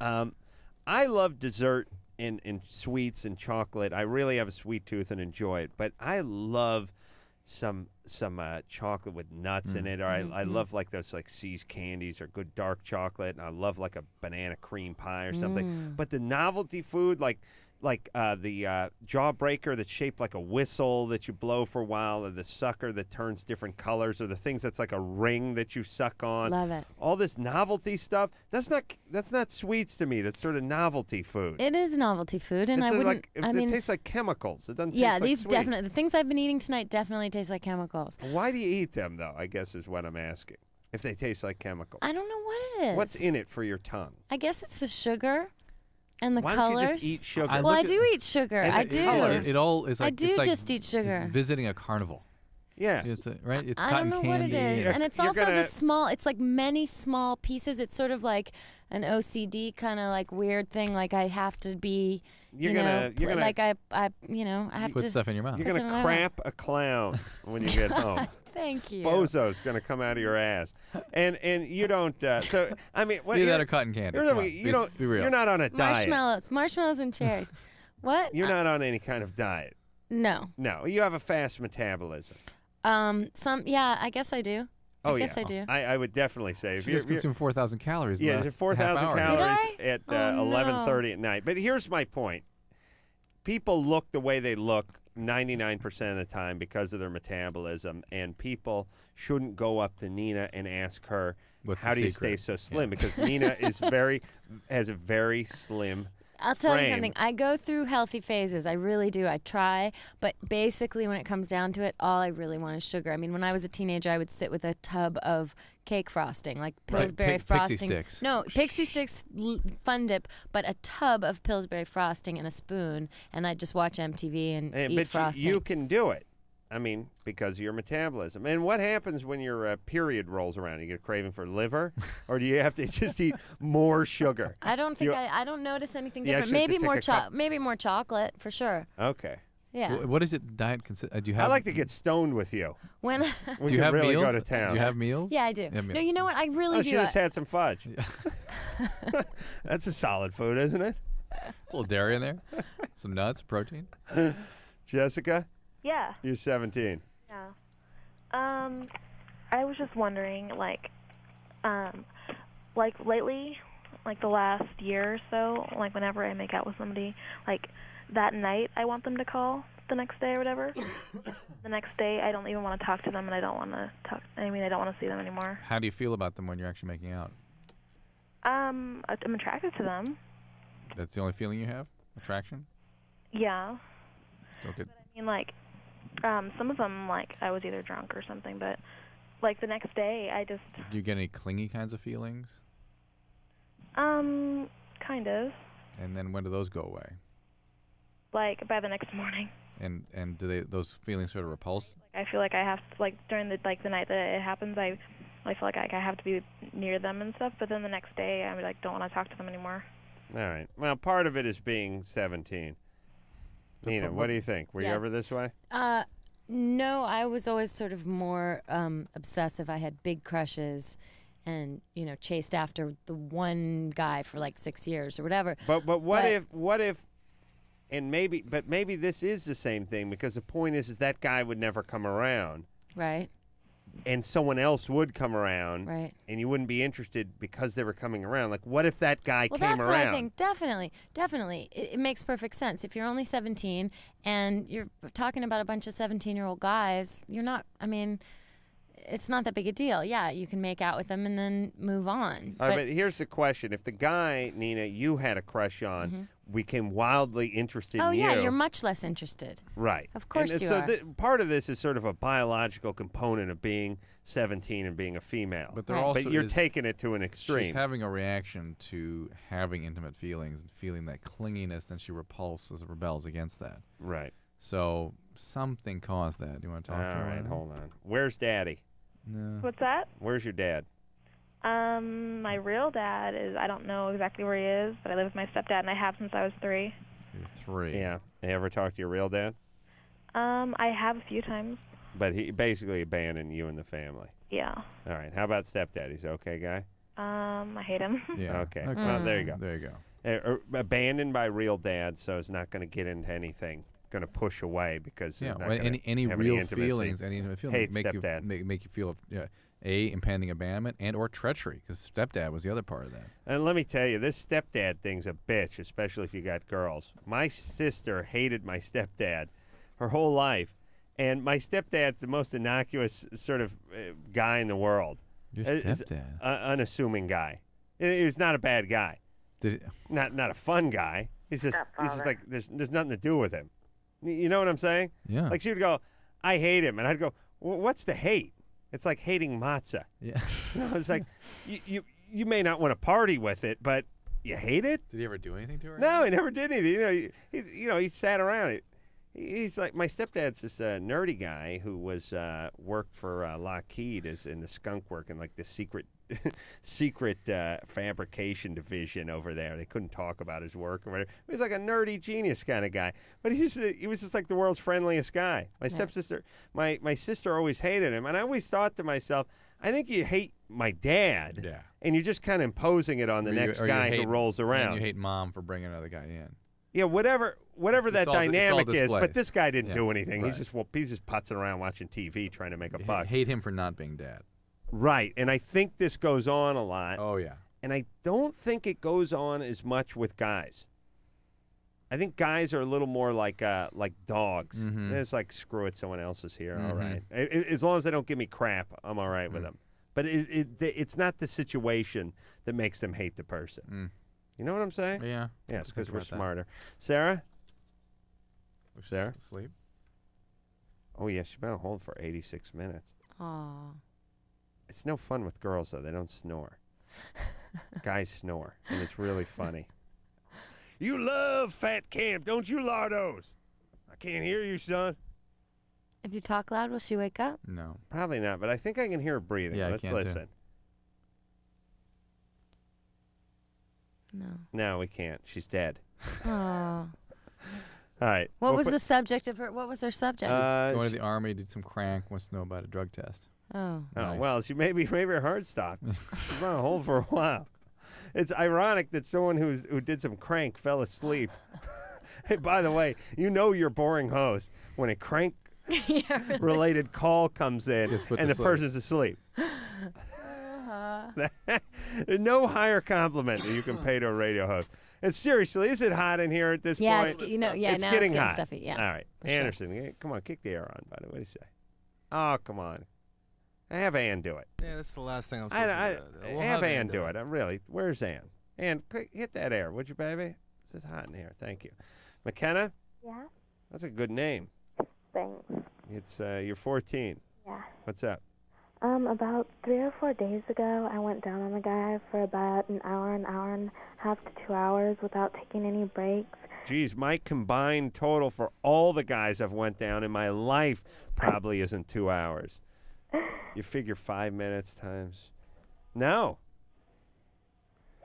I love dessert and sweets and chocolate. I really have a sweet tooth and enjoy it. But I love some chocolate with nuts in it, or I love like those like See's candies or good dark chocolate, and I love like a banana cream pie or something. But the novelty food, like the jawbreaker that's shaped like a whistle that you blow for a while, or the sucker that turns different colors, or the things that's like a ring that you suck on. Love it. All this novelty stuff, that's not sweets to me. That's sort of novelty food. It is novelty food, and It's I sort of wouldn't. like, I it mean, tastes like chemicals. It doesn't yeah, taste like these sweet. definitely. The things I've been eating tonight definitely taste like chemicals. Why do you eat them, though, I guess is what I'm asking, if they taste like chemicals? I don't know what it is. What's in it for your tongue? I guess it's the sugar and the Why colors. don't you just eat sugar? Well, I do eat sugar. And I the do. colors. It all is like I do it's like just eat sugar. Visiting a carnival. Yeah. Right? It's I cotton don't know candy. what it is. And it's You're also gonna- the small, it's like many small pieces. It's sort of like an OCD kind of like weird thing. Like I have to be, You're gonna like I have Put to. stuff in your mouth. You're Put gonna some in my mouth. crap a clown when you get home. Thank you. Bozo's gonna come out of your ass, and you don't. So I mean, what? Either that you're- or cotton candy. You're, Come on, you don't. be real. You're not on a diet. Marshmallows and cherries. What? You're not on any kind of diet. No. No, you have a fast metabolism. I guess I do. Oh I guess yeah, I do. I would definitely say if You you're just consumed 4,000 calories. in the yeah, last 4,000 half hour. calories Did at Oh, 11:30 at night. But here's my point: people look the way they look 99% of the time because of their metabolism, and people shouldn't go up to Nina and ask her, What's "How the do you secret?" stay so slim?" Because Nina has a very slim. I'll tell you frame. something. I go through healthy phases. I really do. I try. But basically, when it comes down to it, all I really want is sugar. I mean, when I was a teenager, I would sit with a tub of cake frosting, like Pillsbury frosting. Pixie sticks. No, Pixie Sticks Fun Dip, but a tub of Pillsbury frosting and a spoon, and I'd just watch MTV and eat But frosting. you can do it. I mean, because of your metabolism. And what happens when your period rolls around? You get a craving for liver, or do you have to just eat more sugar? I don't think I don't notice anything You different. actually have to take a cup. Maybe more chocolate for sure. Okay. Yeah. What is it diet consist? Do you have? I like to get stoned with you. When We Do you can have really meals? go to town. Do you have meals? Yeah, I do. You have No, meals. you know what? I really Oh, do. she just had some fudge. That's a solid food, isn't it? A little dairy in there, some nuts, protein. Jessica, Yeah. you're 17. Yeah. I was just wondering, like lately, like the last year or so, like whenever I make out with somebody, like that night I want them to call the next day or whatever. The next day I don't even want to talk to them, and I don't want to I don't want to see them anymore. How do you feel about them when you're actually making out? I'm attracted to them. That's the only feeling you have? Attraction? Yeah. Okay. I mean, like, some of them, like, I was either drunk or something, but, like, the next day, I just, Do you get any clingy kinds of feelings? kind of, And then when do those go away? like, by the next morning. And do those feelings sort of repulse? I feel like I have to, like, during the night that it happens, I feel like I have to be near them and stuff, but then the next day, I, like, don't want to talk to them anymore. All right. Well, part of it is being 17. Nina, what do you think? Were you Yeah. ever this way? No, I was always sort of more obsessive. I had big crushes and, chased after the one guy for like 6 years or whatever. But what if and maybe this is the same thing, because the point is that guy would never come around. Right. and someone else would come around, Right. and you wouldn't be interested because they were coming around. Like, what if that guy Well, came that's around? what I think. Definitely. It makes perfect sense. If you're only 17 and you're talking about a bunch of 17-year-old guys, you're not, I mean, it's not that big a deal. Yeah, you can make out with them and then move on. All right, but here's the question. If the guy, Nina, you had a crush on, became wildly interested oh, in you. yeah, you're much less interested. Right. Of course and you so are. Part of this is sort of a biological component of being 17 and being a female. But there also but you're is- taking it to an extreme. She's having a reaction to having intimate feelings and feeling that clinginess, then she rebels against that. Right. So something caused that. Do you want to talk to her? All right, about it? hold on. Where's Daddy? No. What's that? Where's your dad? My real dad is, I don't know exactly where he is, but I live with my stepdad, and I have since I was 3. You're 3. Yeah. You ever talk to your real dad? I have a few times. But he basically abandoned you and the family. Yeah. All right. How about stepdad? He's an okay guy? I hate him. Yeah. Okay. Well, there you go. There you go. Abandoned by real dad, so it's not going to get into anything. Going to push away because Yeah. it's not Well, gonna any have real intimacy. feelings, any intimate feelings Hates make stepdad. you make you feel of impending abandonment and or treachery, because stepdad was the other part of that. And let me tell you, this stepdad thing's a bitch, especially if you got girls. My sister hated my stepdad her whole life, and my stepdad's the most innocuous sort of guy in the world. Your He's stepdad? Unassuming guy. He's not a bad guy. Did not a fun guy. He's just like there's nothing to do with him. You know what I'm saying? Yeah. Like she would go, I hate him, and I'd go, what's the hate? It's like hating matzah. Yeah. It's like you may not want to party with it, but you hate it. Did he ever do anything to her? No, he never did anything. He sat around. He's like, my stepdad's this nerdy guy who was worked for Lockheed as in the skunk work in like the secret fabrication division over there. They couldn't talk about his work or whatever. He was like a nerdy genius kind of guy, but he was just like the world's friendliest guy. My stepsister, my sister always hated him, and I always thought to myself, I think you hate my dad, and you're just kind of imposing it on the next guy who rolls around. And you hate mom for bringing another guy in. Yeah, whatever that dynamic is, display. but this guy didn't do anything. Right. He's just putzing around watching TV trying to make a buck. Hate him for not being dad. Right, and I think this goes on a lot. Oh yeah. And I don't think it goes on as much with guys. I think guys are a little more like dogs. It's like, screw it, someone else is here. All right, as long as they don't give me crap, I'm all right with them. But it's not the situation that makes them hate the person. You know what I'm saying? Yeah. Yes, because we're about that. smarter. Sarah? Sarah? Sleep? Oh, yeah, she's been on hold for 86 minutes. Aw. It's no fun with girls, though. They don't snore. Guys snore, and it's really funny. You love fat camp, don't you, Lardos? I can't hear you, son. If you talk loud, will she wake up? No. Probably not, but I think I can hear her breathing. Yeah, I Let's can, too. listen. No. No, we can't. She's dead. Oh. All right. What was the subject of her? What was her subject? Going to the army, did some crank, wants to know about a drug test. Oh. Oh, Nice. well, maybe her heart stopped. She's been on hold for a while. It's ironic that someone who did some crank fell asleep. Hey, by the way, you know you're a boring host when a crank related call comes in and the person's asleep. No higher compliment that you can pay to a radio host. And seriously, is it hot in here at this point? It's, now getting it's getting hot. stuffy. Yeah. All right, Anderson, come on, kick the air on, buddy. What do you say? Oh, come on. Have Ann do it. Yeah, that's the last thing I'm supposed to do. We'll have Ann do it. Really. Where's Ann? Ann, hit that air, would you, baby? It's hot in here. Thank you. McKenna? Yeah? That's a good name. Thanks. It's you're 14. Yeah. What's up? About 3 or 4 days ago, I went down on a guy for about an hour and a half to 2 hours without taking any breaks. Geez, my combined total for all the guys I've went down in my life probably isn't 2 hours. You figure 5 minutes times. No.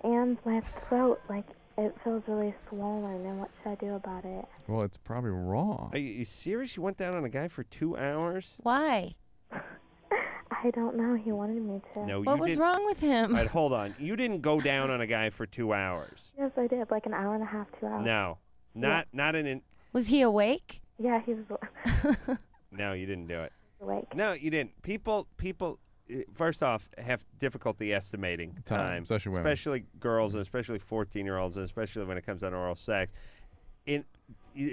And my throat, it feels really swollen, and what should I do about it? Well, it's probably wrong. Are you serious? You went down on a guy for 2 hours? Why? I don't know. He wanted me to. No, What was wrong with him? All right, hold on. You didn't go down on a guy for 2 hours. Yes, I did. Like an hour and a half, 2 hours. No. Not an... Was he awake? Yeah, he was. No, you didn't do it. awake. No, you didn't. People, first off, have difficulty estimating time, especially women. especially girls, and especially 14-year-olds, and especially when it comes down to oral sex. It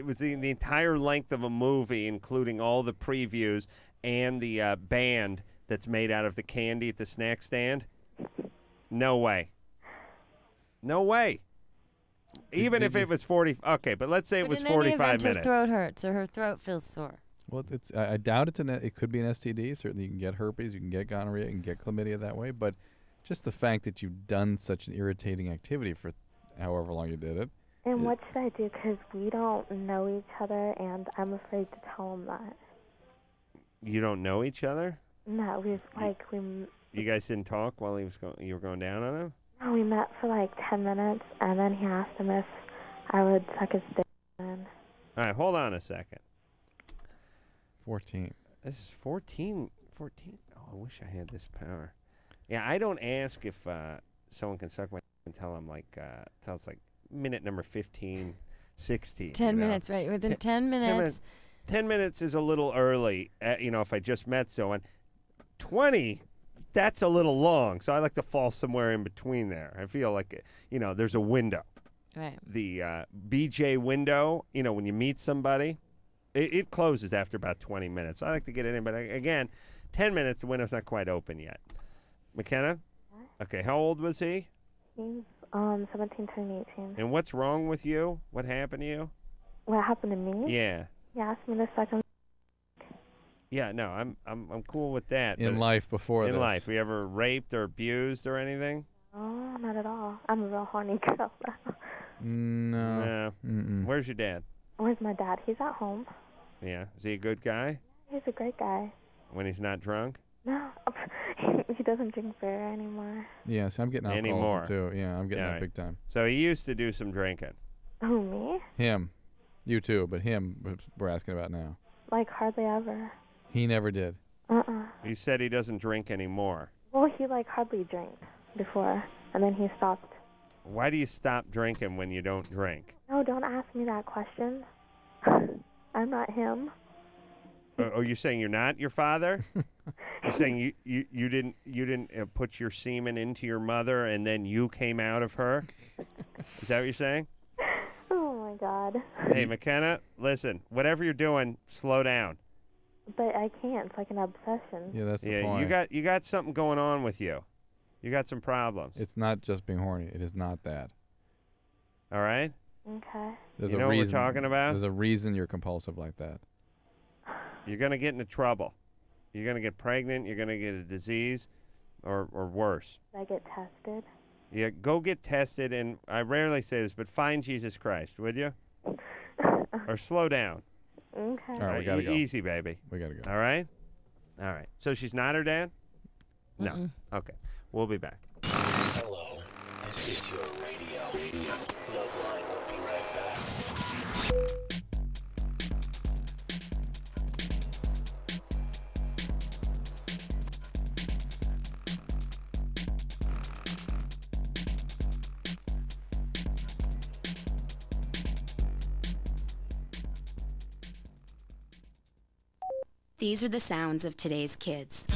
was the entire length of a movie, including all the previews and the band that's made out of the candy at the snack stand. No way. No way. Even if it was 40. Okay, but let's say it was 45 minutes. Her throat hurts or her throat feels sore. Well, I doubt it could be an STD. Certainly, you can get herpes, you can get gonorrhea, you can get chlamydia that way. But just the fact that you've done such an irritating activity for however long you did it. And what should I do? Because we don't know each other, and I'm afraid to tell him that. You don't know each other? No, we. You guys didn't talk while you were going down on him? No, we met for like 10 minutes, and then he asked him if I would suck his dick. All right, hold on a second. 14. This is 14. 14. Oh, I wish I had this power. Yeah, I don't ask if someone can suck my until I'm like, until it's like minute number 15, 16. 10 minutes, right? Within 10 minutes. 10 minutes is a little early, if I just met someone. 20, that's a little long, so I like to fall somewhere in between there. I feel like, there's a window. Right. The BJ window, when you meet somebody, it closes after about 20 minutes. So I like to get it in, but again, 10 minutes, the window's not quite open yet. McKenna? Okay, how old was he? He's 17, turning 18. And what's wrong with you? What happened to you? What happened to me? Yeah. He asked me to suck him. Yeah, no, I'm cool with that. In life before this. In life. Were you ever raped or abused or anything? Oh, not at all. I'm a real horny girl. No. Where's your dad? Where's my dad? He's at home. Yeah. Is he a good guy? He's a great guy. When he's not drunk? No. He doesn't drink beer anymore. Yes, I'm getting alcoholism too. Yeah, I'm getting that big time. So he used to do some drinking. Who, me? Him. You too, but him we're asking about now. Like hardly ever. He never did. He said he doesn't drink anymore. Well, he hardly drank before, and then he stopped. Why do you stop drinking when you don't drink? No, don't ask me that question. I'm not him. Oh, you're saying you're not your father? You're saying you didn't put your semen into your mother and then you came out of her? Is that what you're saying? Oh my God. Hey, McKenna, listen. Whatever you're doing, slow down. But I can't. It's like an obsession. Yeah, that's the point. You got something going on with you. You got some problems. It's not just being horny. It is not that. All right? Okay. There's you a know reason, what we're talking about? There's a reason you're compulsive like that. You're going to get into trouble. You're going to get pregnant. You're going to get a disease or worse. Should I get tested? Yeah, go get tested. And I rarely say this, but find Jesus Christ, would you? Or slow down. Okay. All right, we got to go. Easy, baby. We got to go. All right? All right. So she's not her dad? No. Okay. We'll be back. Hello. This is your radio. LoveLine will be right back. These are the sounds of today's kids.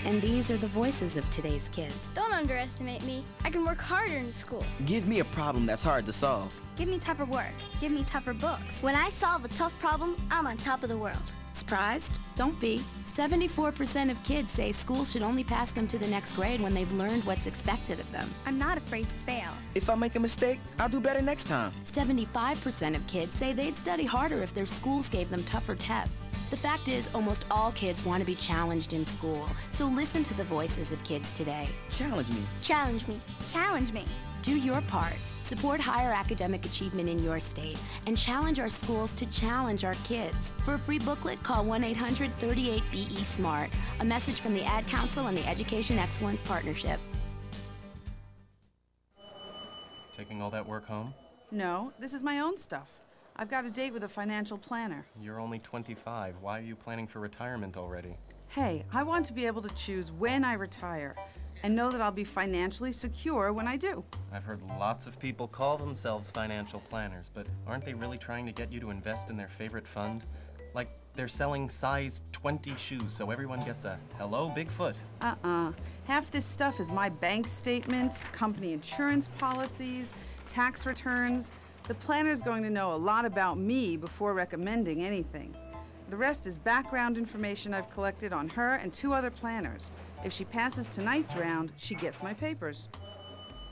And these are the voices of today's kids. Don't underestimate me. I can work harder in school. Give me a problem that's hard to solve. Give me tougher work. Give me tougher books. When I solve a tough problem, I'm on top of the world. Surprised? Don't be. 74% of kids say school should only pass them to the next grade when they've learned what's expected of them. I'm not afraid to fail. If I make a mistake, I'll do better next time. 75% of kids say they'd study harder if their schools gave them tougher tests. The fact is, almost all kids want to be challenged in school. So listen to the voices of kids today. Challenge me. Challenge me. Challenge me. Do your part. Support higher academic achievement in your state and challenge our schools to challenge our kids. For a free booklet, call 1-800-38-BE-SMART. A message from the Ad Council and the Education Excellence Partnership. Taking all that work home? No, this is my own stuff. I've got a date with a financial planner. You're only 25. Why are you planning for retirement already? Hey, I want to be able to choose when I retire. and know that I'll be financially secure when I do. I've heard lots of people call themselves financial planners, but aren't they really trying to get you to invest in their favorite fund? Like they're selling size 20 shoes so everyone gets a hello Bigfoot. Half this stuff is my bank statements, company insurance policies, tax returns. The planner's going to know a lot about me before recommending anything. The rest is background information I've collected on her and 2 other planners. If she passes tonight's round, she gets my papers.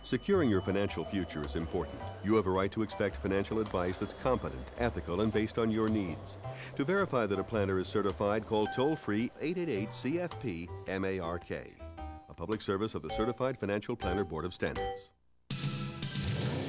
Securing your financial future is important. You have a right to expect financial advice that's competent, ethical, and based on your needs. To verify that a planner is certified, call toll-free 888-CFP-MARK. A public service of the Certified Financial Planner Board of Standards.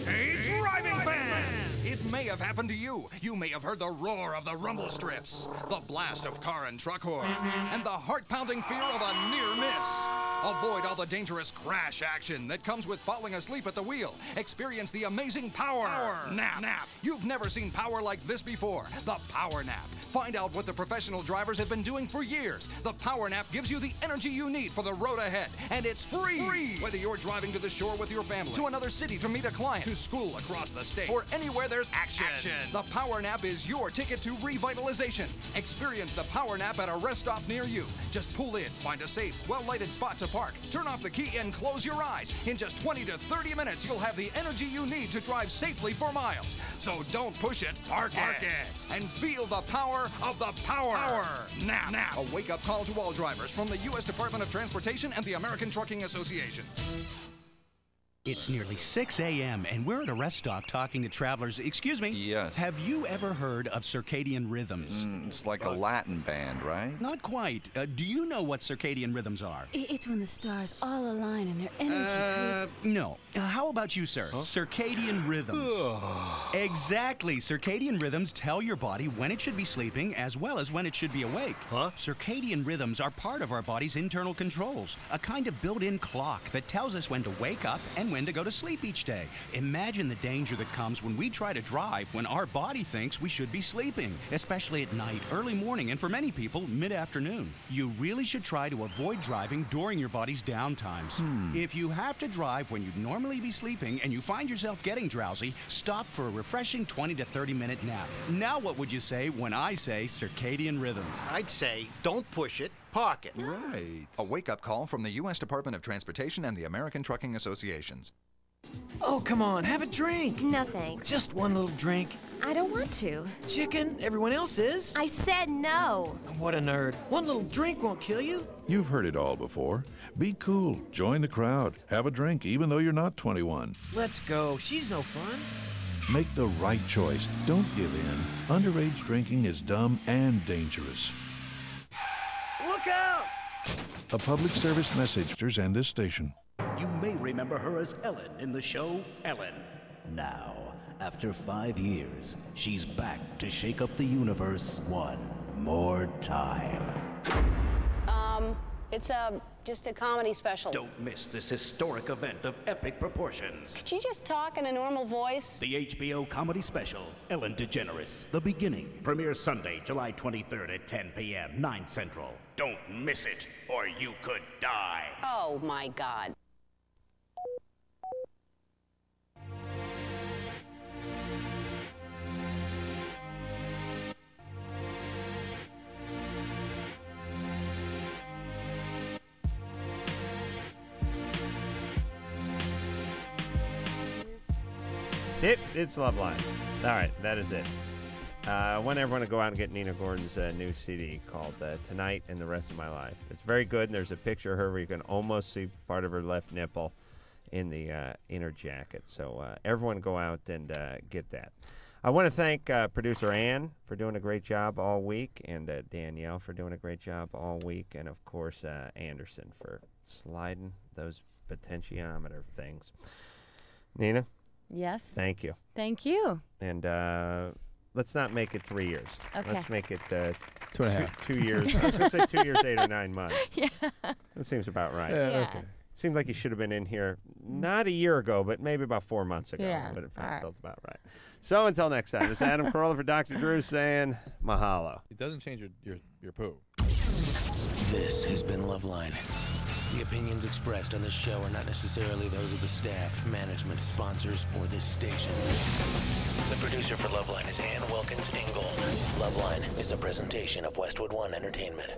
Hey, driving fans! It may have happened to you. You may have heard the roar of the rumble strips, the blast of car and truck horns, and the heart-pounding fear of a near miss. Avoid all the dangerous crash action that comes with falling asleep at the wheel. Experience the amazing power nap. You've never seen power like this before. The Power Nap. Find out what the professional drivers have been doing for years. The Power Nap gives you the energy you need for the road ahead, and it's free. Whether you're driving to the shore with your family, to another city to meet a client, to school across the state, or anywhere there's action. The Power Nap is your ticket to revitalization. Experience the Power Nap at a rest stop near you. Just pull in, find a safe, well-lighted spot to park, turn off the key, and close your eyes. In just 20 to 30 minutes, you'll have the energy you need to drive safely for miles. So don't push it, park it, and feel the power of the Power Nap. A wake-up call to all drivers from the U.S. Department of Transportation and the American Trucking Association. It's nearly 6 a.m. and we're at a rest stop talking to travelers. Excuse me? Yes. Have you ever heard of circadian rhythms? It's like a Latin band, right? Not quite. Do you know what circadian rhythms are? It's when the stars all align and their energy creates... No. How about you, sir? Huh? Circadian rhythms. Exactly. Circadian rhythms tell your body when it should be sleeping as well as when it should be awake. Huh? Circadian rhythms are part of our body's internal controls, a kind of built-in clock that tells us when to wake up and when to go to sleep each day. Imagine the danger that comes when we try to drive when our body thinks we should be sleeping, especially at night, early morning, and for many people, mid-afternoon. You really should try to avoid driving during your body's downtimes. If you have to drive when you'd normally be sleeping and you find yourself getting drowsy, stop for a refreshing 20 to 30-minute nap. Now what would you say when I say circadian rhythms? I'd say, don't push it, park it. Right. A wake-up call from the U.S. Department of Transportation and the American Trucking Associations. Oh, come on, have a drink. No thanks. Just one little drink. I don't want to. Chicken, everyone else is. I said no. What a nerd. One little drink won't kill you. You've heard it all before. Be cool, join the crowd, have a drink even though you're not 21. Let's go, she's no fun. Make the right choice. Don't give in. Underage drinking is dumb and dangerous. Look out! A public service message and this station. You may remember her as Ellen in the show Ellen. Now, after 5 years, she's back to shake up the universe one more time. It's just a comedy special. Don't miss this historic event of epic proportions. Could you just talk in a normal voice? The HBO comedy special, Ellen DeGeneres, The Beginning. Premieres Sunday, July 23rd at 10 p.m., 9 Central. Don't miss it, or you could die. Oh, my God. It's LoveLine. All right, that is it. I want everyone to go out and get Nina Gordon's new CD called Tonight and the Rest of My Life. It's very good, and there's a picture of her where you can almost see part of her left nipple in the inner jacket. So everyone go out and get that. I want to thank producer Ann for doing a great job all week, and Danielle for doing a great job all week, and, of course, Anderson for sliding those potentiometer things. Nina? Yes. Thank you. Thank you. And let's not make it 3 years. Okay. Let's make it 2.5. 2 years. I was going to say 2 years, 8 or 9 months. Yeah. That seems about right. Yeah. Okay. Seemed like you should have been in here not a year ago, but maybe about 4 months ago. Yeah. But it All right. felt about right. So until next time, this is Adam Carolla for Dr. Drew saying mahalo. It doesn't change your poo. This has been LoveLine. The opinions expressed on this show are not necessarily those of the staff, management, sponsors, or this station. The producer for LoveLine is Ann Wilkins Ingold. LoveLine is a presentation of Westwood One Entertainment.